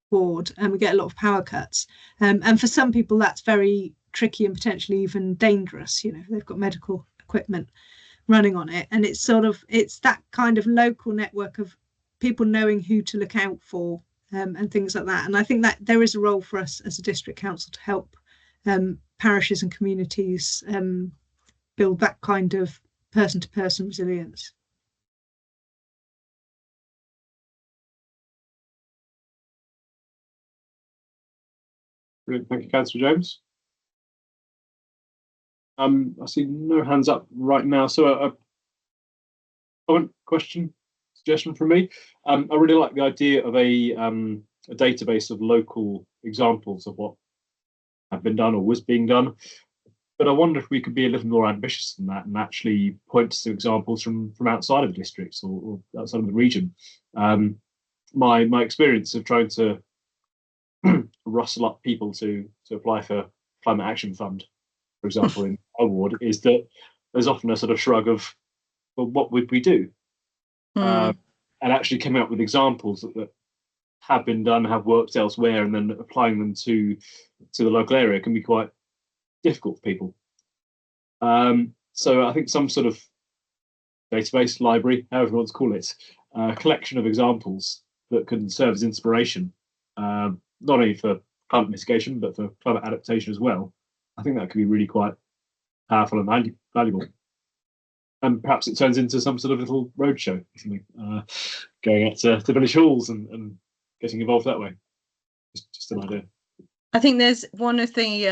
ward, and we get a lot of power cuts. And for some people, that's very tricky and potentially even dangerous. You know, they've got medical equipment running on it, and it's that kind of local network of people knowing who to look out for, and things like that. And I think that there is a role for us as a district council to help parishes and communities build that kind of person-to-person resilience. Brilliant. Thank you, Councillor James. I see no hands up right now. So a comment, question, suggestion from me. I really like the idea of a database of local examples of what have been done or was being done. But I wonder if we could be a little more ambitious than that and actually point to examples from outside of the districts or outside of the region. My experience of trying to rustle up people to apply for Climate Action Fund, for example, in our ward, is that there's often a sort of shrug of, well, what would we do? And actually coming up with examples that have been done, have worked elsewhere, and then applying them to the local area can be quite difficult for people. So I think some sort of database, library, however you want to call it, collection of examples that can serve as inspiration, not only for climate mitigation, but for climate adaptation as well. I think that could be really quite powerful and valuable. And perhaps it turns into some sort of little roadshow, something, going out to village halls and getting involved that way. Just an idea. I think there's one of the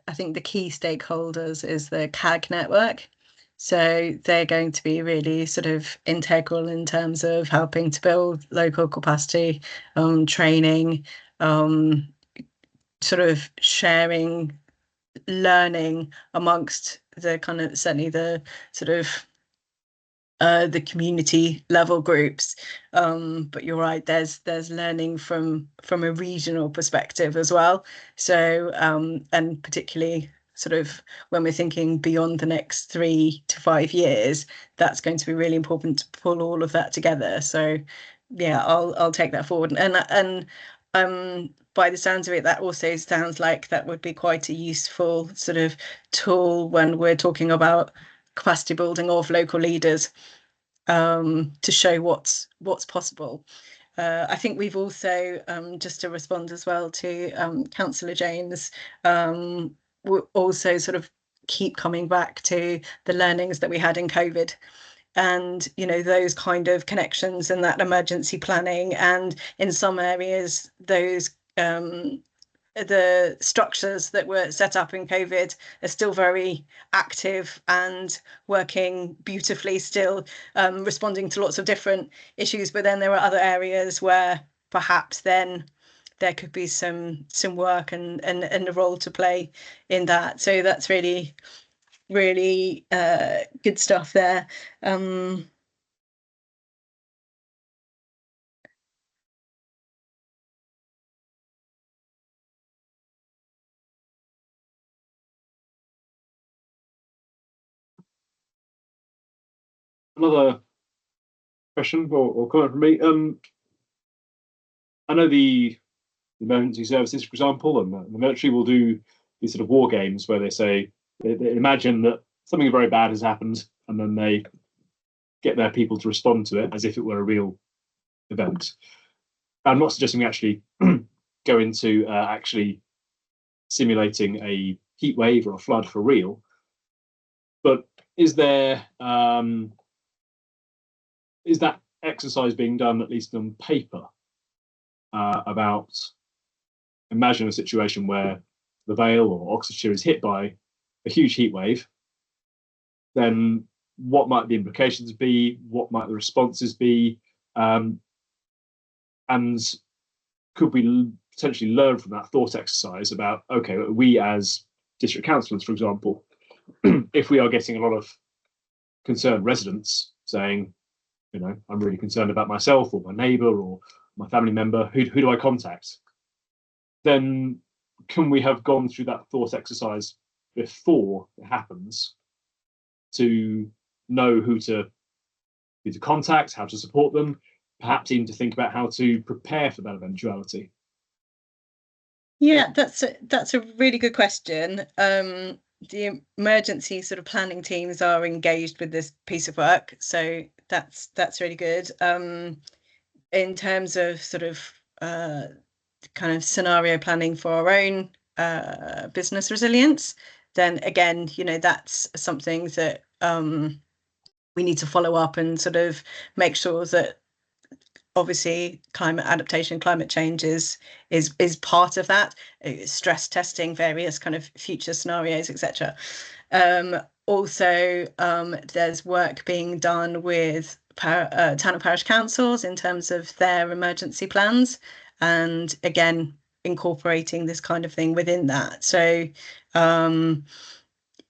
I think the key stakeholders is the CEAC network. So they're going to be really sort of integral in terms of helping to build local capacity, training, sort of sharing, learning amongst the kind of certainly the sort of the community level groups, but you're right, there's learning from a regional perspective as well. So and particularly sort of when we're thinking beyond the next 3 to 5 years, that's going to be really important to pull all of that together. So yeah, I'll take that forward, and by the sounds of it, that also sounds like that would be quite a useful sort of tool when we're talking about capacity building of local leaders, to show what's possible. I think we've also, just to respond as well to Councillor James, we'll also sort of keep coming back to the learnings that we had in COVID, and those kind of connections and that emergency planning, and in some areas those the structures that were set up in COVID are still very active and working beautifully still, responding to lots of different issues. But then there are other areas where perhaps then there could be some work and a role to play in that. So that's really, really good stuff there. Another question or comment from me. I know the emergency services, for example, and the military will do these sort of war games where they say they imagine that something very bad has happened, and then they get their people to respond to it as if it were a real event. I'm not suggesting we actually go into actually simulating a heat wave or a flood for real, but is there is that exercise being done, at least on paper, about imagine a situation where the Vale or Oxfordshire is hit by a huge heat wave, then what might the implications be? What might the responses be? And could we potentially learn from that thought exercise about, okay, we as district councillors, for example, if we are getting a lot of concerned residents saying, I'm really concerned about myself or my neighbour or my family member, who do I contact? Then can we have gone through that thought exercise before it happens to know who to contact, how to support them, perhaps even to think about how to prepare for that eventuality? Yeah, that's a really good question. The emergency sort of planning teams are engaged with this piece of work, so that's really good. In terms of sort of kind of scenario planning for our own business resilience, then again, that's something that we need to follow up and sort of make sure that obviously climate adaptation, climate change is part of that, stress testing various kind of future scenarios, etc. Also, there's work being done with town and parish councils in terms of their emergency plans, and again incorporating this kind of thing within that. So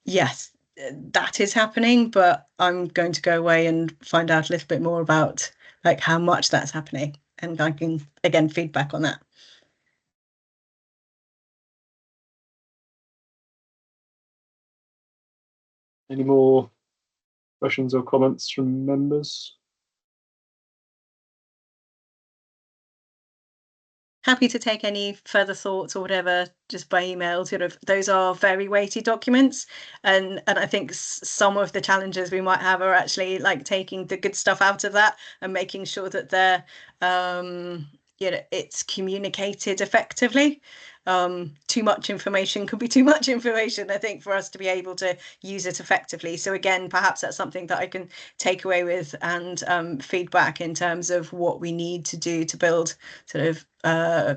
yes, that is happening, but I'm going to go away and find out a little bit more about like how much that's happening, and I can again feedback on that. Any more questions or comments from members? happy to take any further thoughts or whatever just by email. Sort of, those are very weighty documents, and I think some of the challenges we might have are actually like taking the good stuff out of that and making sure that they're it's communicated effectively. Too much information could be too much information, I think, for us to be able to use it effectively. So again, perhaps that's something that I can take away with and feedback in terms of what we need to do to build sort of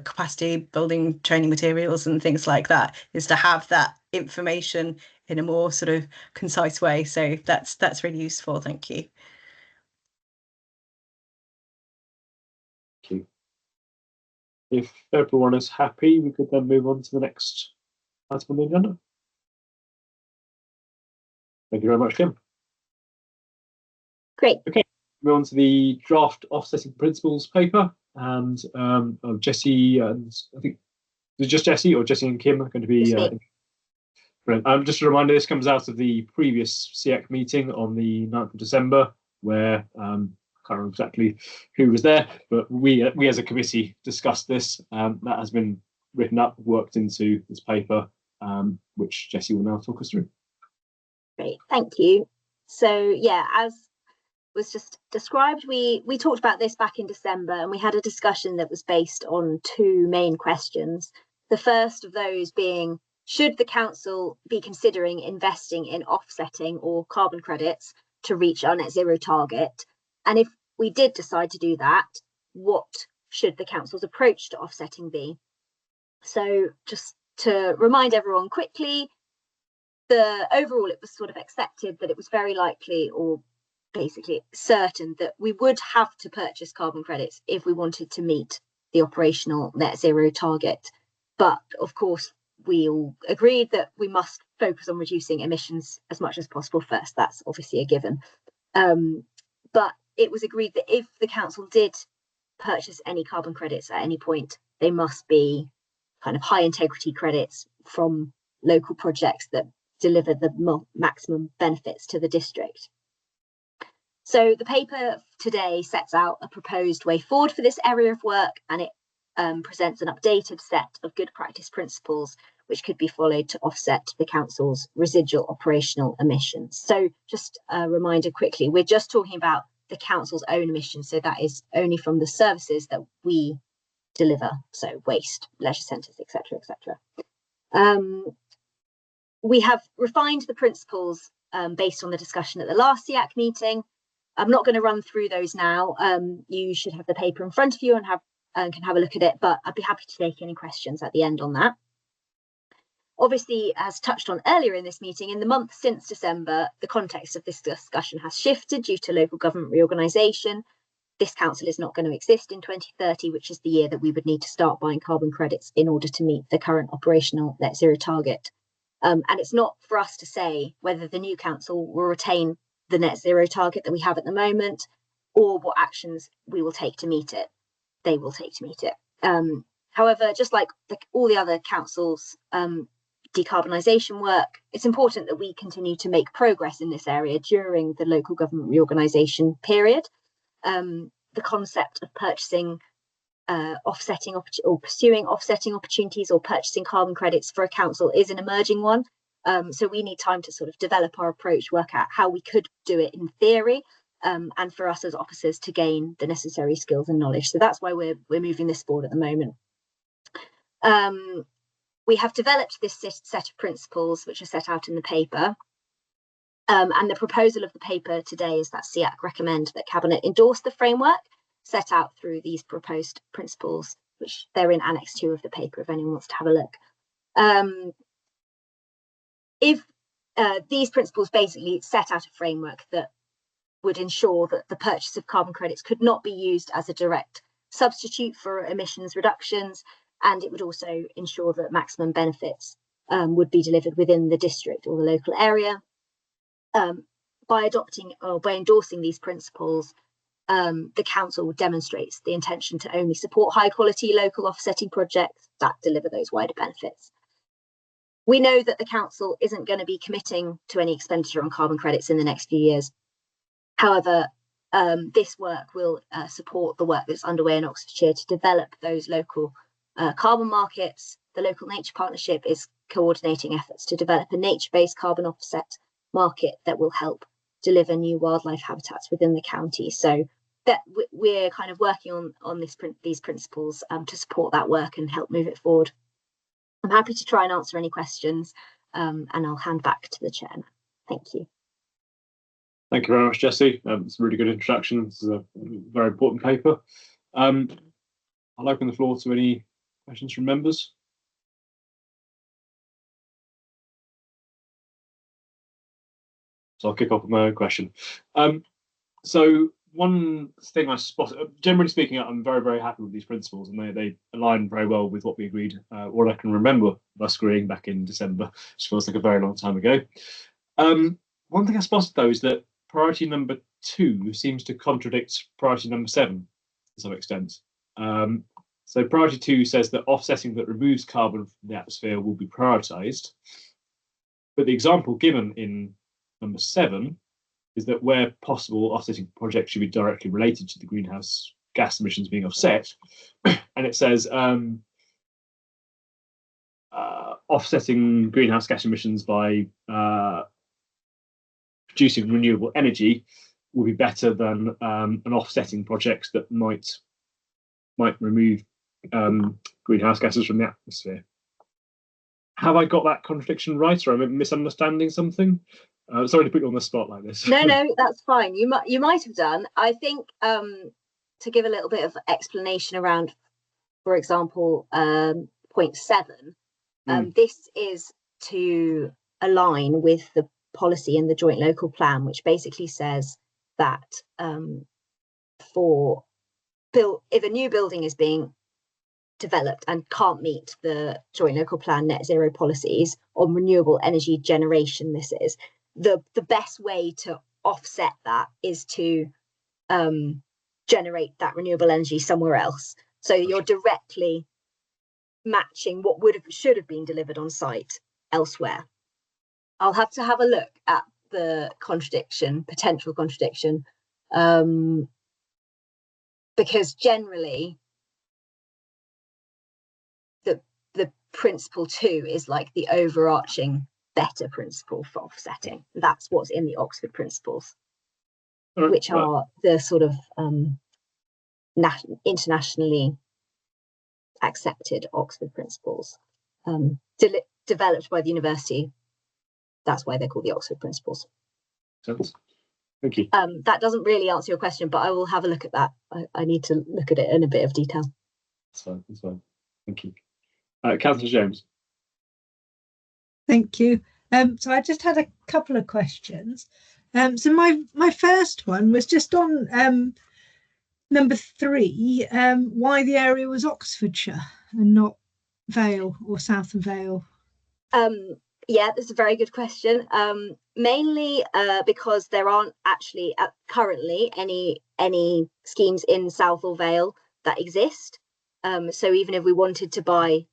capacity building training materials and things like that, is to have that information in a more sort of concise way. So that's really useful. Thank you. Thank you. If everyone is happy, we could then move on to the next item on the agenda. Thank you very much, Kim. Great. Okay, move on to the draft offsetting principles paper, and Jessie and I think it was just Jessie or Jessie and Kim are going to be. Just a reminder, this comes out of the previous CEAC meeting on the 9th of December, where I can't remember exactly who was there, but we as a committee discussed this. That has been written up, worked into this paper, which Jessie will now talk us through. Great, thank you. So yeah, as was just described, we talked about this back in December, and we had a discussion that was based on two main questions. The first of those being, should the council be considering investing in offsetting or carbon credits to reach our net zero target? And if we did decide to do that, what should the council's approach to offsetting be? So just to remind everyone quickly, overall it was sort of accepted that it was very likely, or basically certain, that we would have to purchase carbon credits if we wanted to meet the operational net zero target. But of course, we all agreed that we must focus on reducing emissions as much as possible first. That's obviously a given. But it was agreed that if the council did purchase any carbon credits at any point, they must be kind of high integrity credits from local projects that deliver the maximum benefits to the district. So the paper today sets out a proposed way forward for this area of work, and it presents an updated set of good practice principles which could be followed to offset the council's residual operational emissions. So just a reminder quickly, we're just talking about the council's own emissions, so that is only from the services that we deliver, so waste, leisure centres, etc., etc. We have refined the principles based on the discussion at the last CEAC meeting. I'm not going to run through those now. You should have the paper in front of you and can have a look at it, but I'd be happy to take any questions at the end on that. Obviously, as touched on earlier in this meeting, in the month since December, the context of this discussion has shifted due to local government reorganisation. This council is not going to exist in 2030, which is the year that we would need to start buying carbon credits in order to meet the current operational net zero target. And it's not for us to say whether the new council will retain the net zero target that we have at the moment, or what actions we will take to meet it. They will take to meet it. However, just like all the other councils' decarbonisation work, it's important that we continue to make progress in this area during the local government reorganisation period. The concept of purchasing offsetting or pursuing offsetting opportunities or purchasing carbon credits for a council is an emerging one. So we need time to sort of develop our approach, work out how we could do it in theory, and for us as officers to gain the necessary skills and knowledge. So that's why we're moving this forward at the moment. We have developed this set of principles which are set out in the paper. And the proposal of the paper today is that CEAC recommend that Cabinet endorse the framework set out through these proposed principles, which they're in Annex 2 of the paper if anyone wants to have a look. If these principles basically set out a framework that would ensure that the purchase of carbon credits could not be used as a direct substitute for emissions reductions, and it would also ensure that maximum benefits would be delivered within the district or the local area. By adopting or by endorsing these principles, the council demonstrates the intention to only support high quality local offsetting projects that deliver those wider benefits. We know that the council isn't going to be committing to any expenditure on carbon credits in the next few years. However, this work will support the work that's underway in Oxfordshire to develop those local carbon markets. The Local Nature Partnership is coordinating efforts to develop a nature-based carbon offset market that will help deliver new wildlife habitats within the county. So that we're kind of working on these principles to support that work and help move it forward. I'm happy to try and answer any questions, and I'll hand back to the chair now. Thank you. Thank you very much, Jessie. It's a really good introduction. This is a very important paper. I'll open the floor to any questions from members. So I'll kick off with my own question. So one thing I spotted, generally speaking, I'm very, very happy with these principles, and they align very well with what we agreed, or I can remember us agreeing back in December, which feels like a very long time ago. One thing I spotted, though, is that priority number 2 seems to contradict priority number 7 to some extent. So priority 2 says that offsetting that removes carbon from the atmosphere will be prioritised. But the example given in number 7 is that where possible, offsetting projects should be directly related to the greenhouse gas emissions being offset. And it says offsetting greenhouse gas emissions by producing renewable energy will be better than an offsetting projects that might remove greenhouse gases from the atmosphere. Have I got that contradiction right, or am I misunderstanding something? Sorry to put you on the spot like this. No, that's fine. You might have done. I think to give a little bit of explanation around, for example, point 7, this is to align with the policy in the joint local plan, which basically says that if a new building is being developed and can't meet the joint local plan net zero policies on renewable energy generation, this is the best way to offset that is to generate that renewable energy somewhere else. So you're directly matching what should have been delivered on site elsewhere. I'll have to have a look at the potential contradiction, because generally the principle 2 is like the overarching better principle for offsetting. That's what's in the Oxford principles, which are the sort of internationally accepted Oxford principles, developed by the university. That's why they're called the Oxford principles. Thank you. That doesn't really answer your question, but I will have a look at that. I need to look at it in a bit of detail. That's fine. Thank you. Councillor James. Thank you. So I just had a couple of questions. So my first one was just on number 3, why the area was Oxfordshire and not Vale or South of Vale. Yeah, that's a very good question. Mainly because there aren't actually currently any schemes in South or Vale that exist. So even if we wanted to buy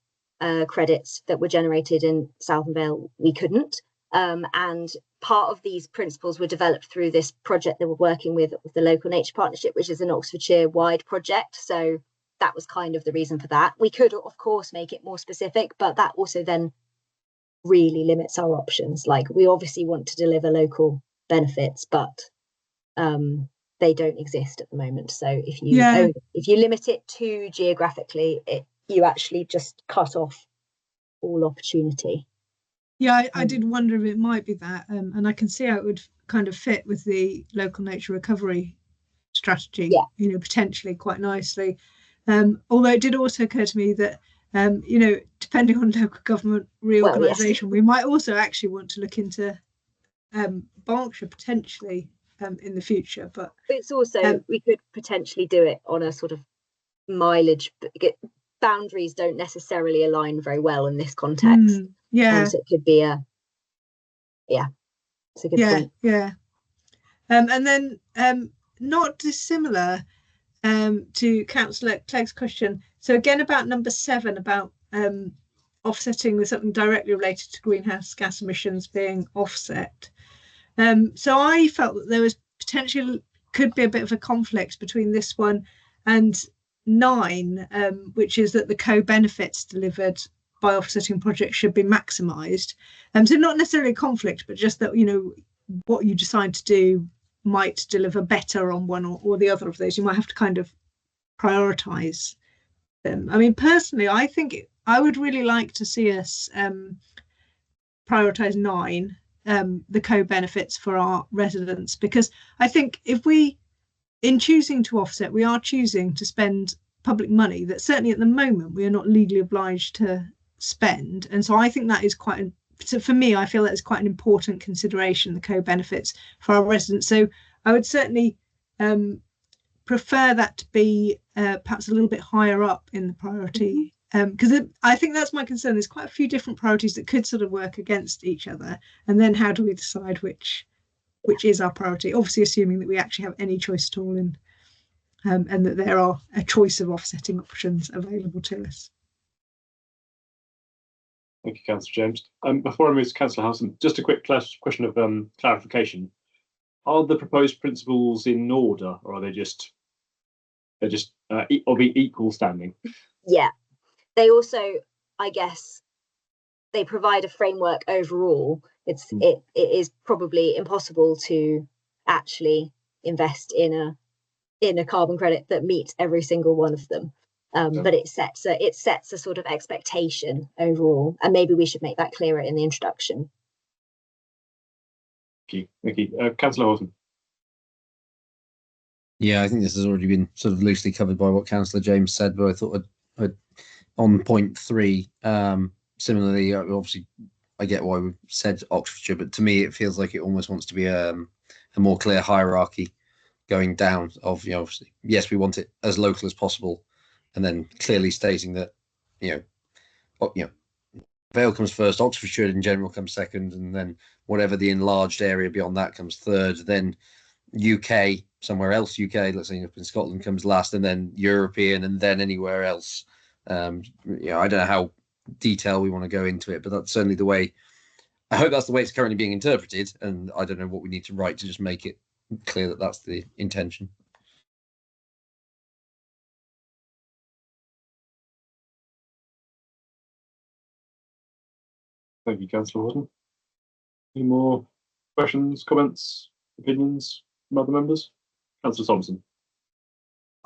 credits that were generated in South and Vale, we couldn't. And part of these principles were developed through this project that we're working with the Local Nature Partnership, which is an Oxfordshire-wide project. So that was kind of the reason for that. We could, of course, make it more specific, but that also then really limits our options. Like, we obviously want to deliver local benefits, but they don't exist at the moment. So if you limit it too geographically, you actually just cut off all opportunity. Yeah, I did wonder if it might be that, and I can see how it would kind of fit with the local nature recovery strategy, potentially quite nicely. Although it did also occur to me that, depending on local government reorganisation, we might also actually want to look into Berkshire potentially in the future. But it's also, we could potentially do it on a sort of mileage. Boundaries don't necessarily align very well in this context. So it could be it's a good point. And then not dissimilar to Councillor Clegg's question, so again about number 7, about offsetting with something directly related to greenhouse gas emissions being offset. So I felt that there was could be a bit of a conflict between this one and 9, which is that the co-benefits delivered by offsetting projects should be maximised. So not necessarily a conflict, but just that, you know, what you decide to do might deliver better on one or the other of those. You might have to kind of prioritise them. I mean, personally, I think I would really like to see us prioritise 9, the co-benefits for our residents, because I think if we, in choosing to offset, we are choosing to spend public money that certainly at the moment we are not legally obliged to spend. And so I think that is quite, so for me, I feel that is quite an important consideration, the co-benefits for our residents. So I would certainly prefer that to be perhaps a little bit higher up in the priority, because I think that's my concern. There's quite a few different priorities that could sort of work against each other. And then how do we decide which is our priority? Obviously, assuming that we actually have any choice at all in, and that there are a choice of offsetting options available to us. Thank you, Councillor James. Before I move to Councillor Howson, just a quick question of clarification. Are the proposed principles in order, or are they just of equal standing? Yeah, they also, I guess, they provide a framework overall. It is probably impossible to actually invest in a carbon credit that meets every single one of them. But it sets a sort of expectation overall, and maybe we should make that clearer in the introduction. Thank you. Councillor Hawson. Yeah, I think this has already been sort of loosely covered by what Councillor James said, but I thought I'd on point 3, similarly, obviously, I get why we've said Oxfordshire, but to me, it feels like it almost wants to be a more clear hierarchy going down of, you know, obviously, yes, we want it as local as possible, and then clearly stating that, Vale comes first, Oxfordshire in general comes second, and then whatever the enlarged area beyond that comes third, then UK, somewhere else UK, let's say up in Scotland, comes last, and then European, and then anywhere else. I don't know how detailed we want to go into it, but that's certainly the way. I hope that's the way it's currently being interpreted, and I don't know what we need to write to just make it clear that that's the intention. Thank you, Councillor Hawson. Any more questions, comments, opinions from other members? Councillor Thompson.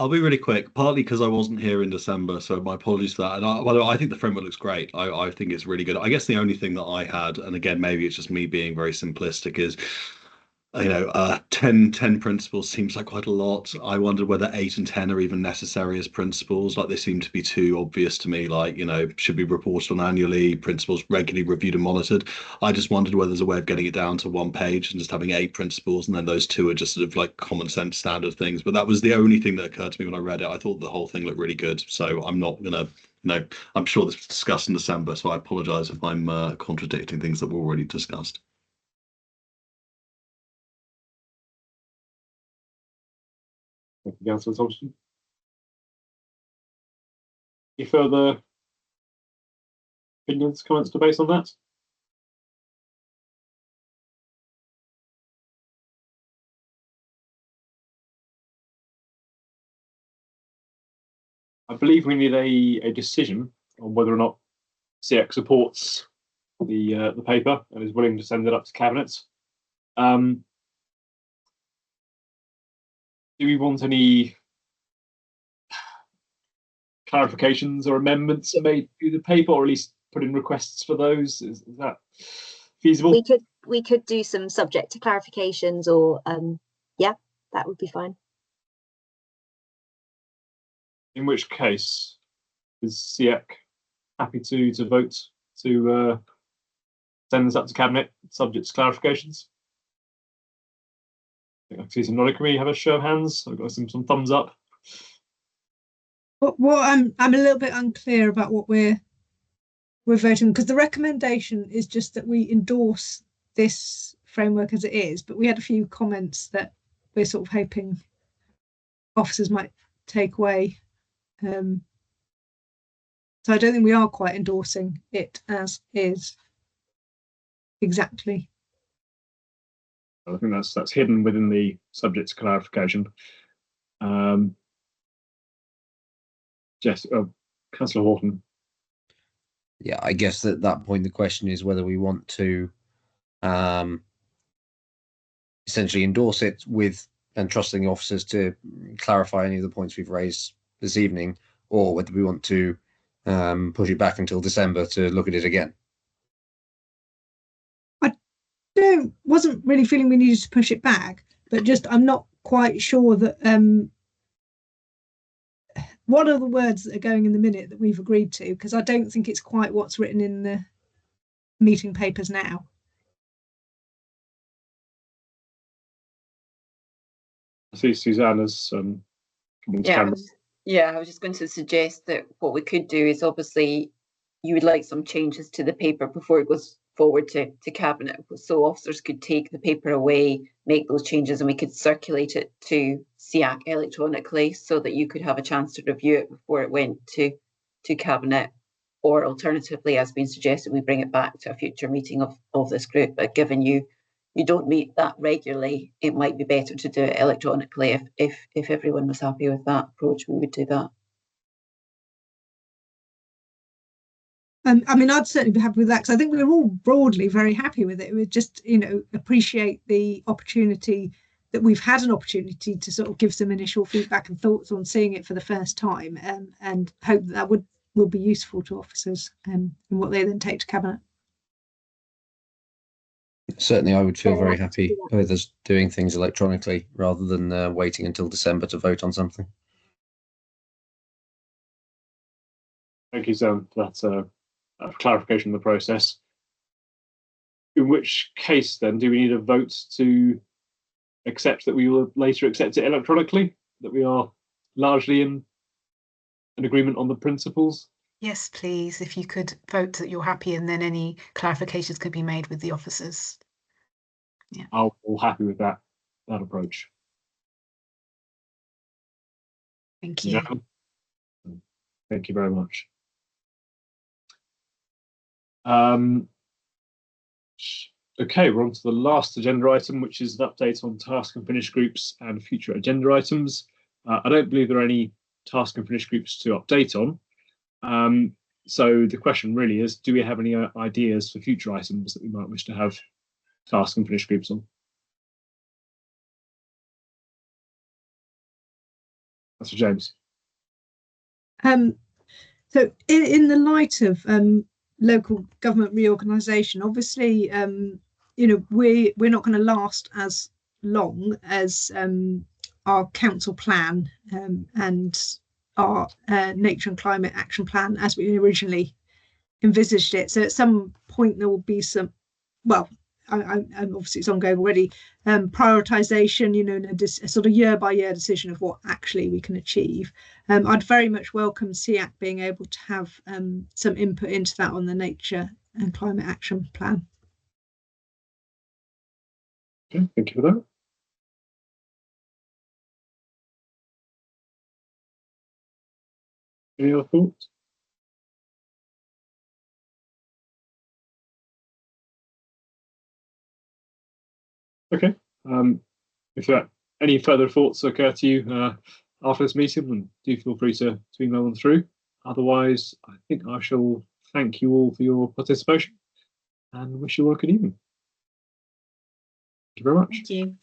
I'll be really quick, partly because I wasn't here in December, so my apologies for that. And by the way, I think the framework looks great. I think it's really good. I guess the only thing that I had, and again, maybe it's just me being very simplistic, is 10 principles seems like quite a lot. I wondered whether 8 and 10 are even necessary as principles. Like, they seem to be too obvious to me, like, should be reported on annually, principles regularly reviewed and monitored. I just wondered whether there's a way of getting it down to 1 page and just having 8 principles, and then those 2 are just sort of like common sense standard things. But that was the only thing that occurred to me when I read it. I thought the whole thing looked really good. So I'm not gonna, I'm sure this was discussed in December, so I apologize if I'm contradicting things that were already discussed. Thank you, Councillor Thompson. Any further opinions, comments, debates on that? I believe we need a decision on whether or not CEAC supports the paper and is willing to send it up to Cabinet. Do we want any clarifications or amendments made to the paper, or at least put in requests for those? Is that feasible? We could do some subject to clarifications, or yeah, that would be fine. In which case, is CEAC happy to vote to send this up to Cabinet, subject to clarifications? I think I see some nodding. Can we have a show of hands? I've got some thumbs up. What I'm a little bit unclear about what we're voting, because the recommendation is just that we endorse this framework as it is, but we had a few comments that we're sort of hoping officers might take away. So I don't think we are quite endorsing it as is exactly. I think that's hidden within the subject to clarification. Councillor Horton. Yeah, I guess at that point the question is whether we want to essentially endorse it with and trusting the officers to clarify any of the points we've raised this evening, or whether we want to push it back until December to look at it again. Wasn't really feeling we needed to push it back, but just I'm not quite sure that what are the words that are going in the minute that we've agreed to, because I don't think it's quite what's written in the meeting papers now. I see Susanna's Yeah, I was just going to suggest that what we could do is, obviously you would like some changes to the paper before it goes forward to Cabinet, so officers could take the paper away, make those changes, and we could circulate it to CEAC electronically so that you could have a chance to review it before it went to Cabinet. Or alternatively, as been suggested, we bring it back to a future meeting of this group. But given you don't meet that regularly, it might be better to do it electronically. If everyone was happy with that approach, we would do that. I mean, I'd certainly be happy with that, because I think we were all broadly very happy with it. We just, appreciate the opportunity that we've had an opportunity to sort of give some initial feedback and thoughts on seeing it for the first time, and hope that will be useful to officers in what they then take to Cabinet. Certainly, I would feel very happy with us doing things electronically rather than waiting until December to vote on something. Thank you, Sam, for that clarification of the process. In which case, then, do we need a vote to accept that we will later accept it electronically? That we are largely in an agreement on the principles? Yes, please, if you could vote that you're happy, and then any clarifications could be made with the officers. Yeah, I'm all happy with that approach. thank you. Yeah. Thank you very much. Okay, we're on to the last agenda item, which is an update on task and finish groups and future agenda items. I don't believe there are any task and finish groups to update on. So the question really is, do we have any ideas for future items that we might wish to have task and finish groups on? That's for James. So in the light of local government reorganisation, obviously, we're not going to last as long as our council plan and our nature and climate action plan as we originally envisaged it. So at some point there will be some, well, obviously it's ongoing already, prioritisation, and a sort of year-by-year decision of what actually we can achieve. I'd very much welcome CEAC being able to have some input into that on the nature and climate action plan. Okay, thank you for that. Any other thoughts? Okay. If there are any further thoughts occur to you after this meeting, then do feel free to email them through. Otherwise, I think I shall thank you all for your participation and wish you all a good evening. Thank you very much. Thank you.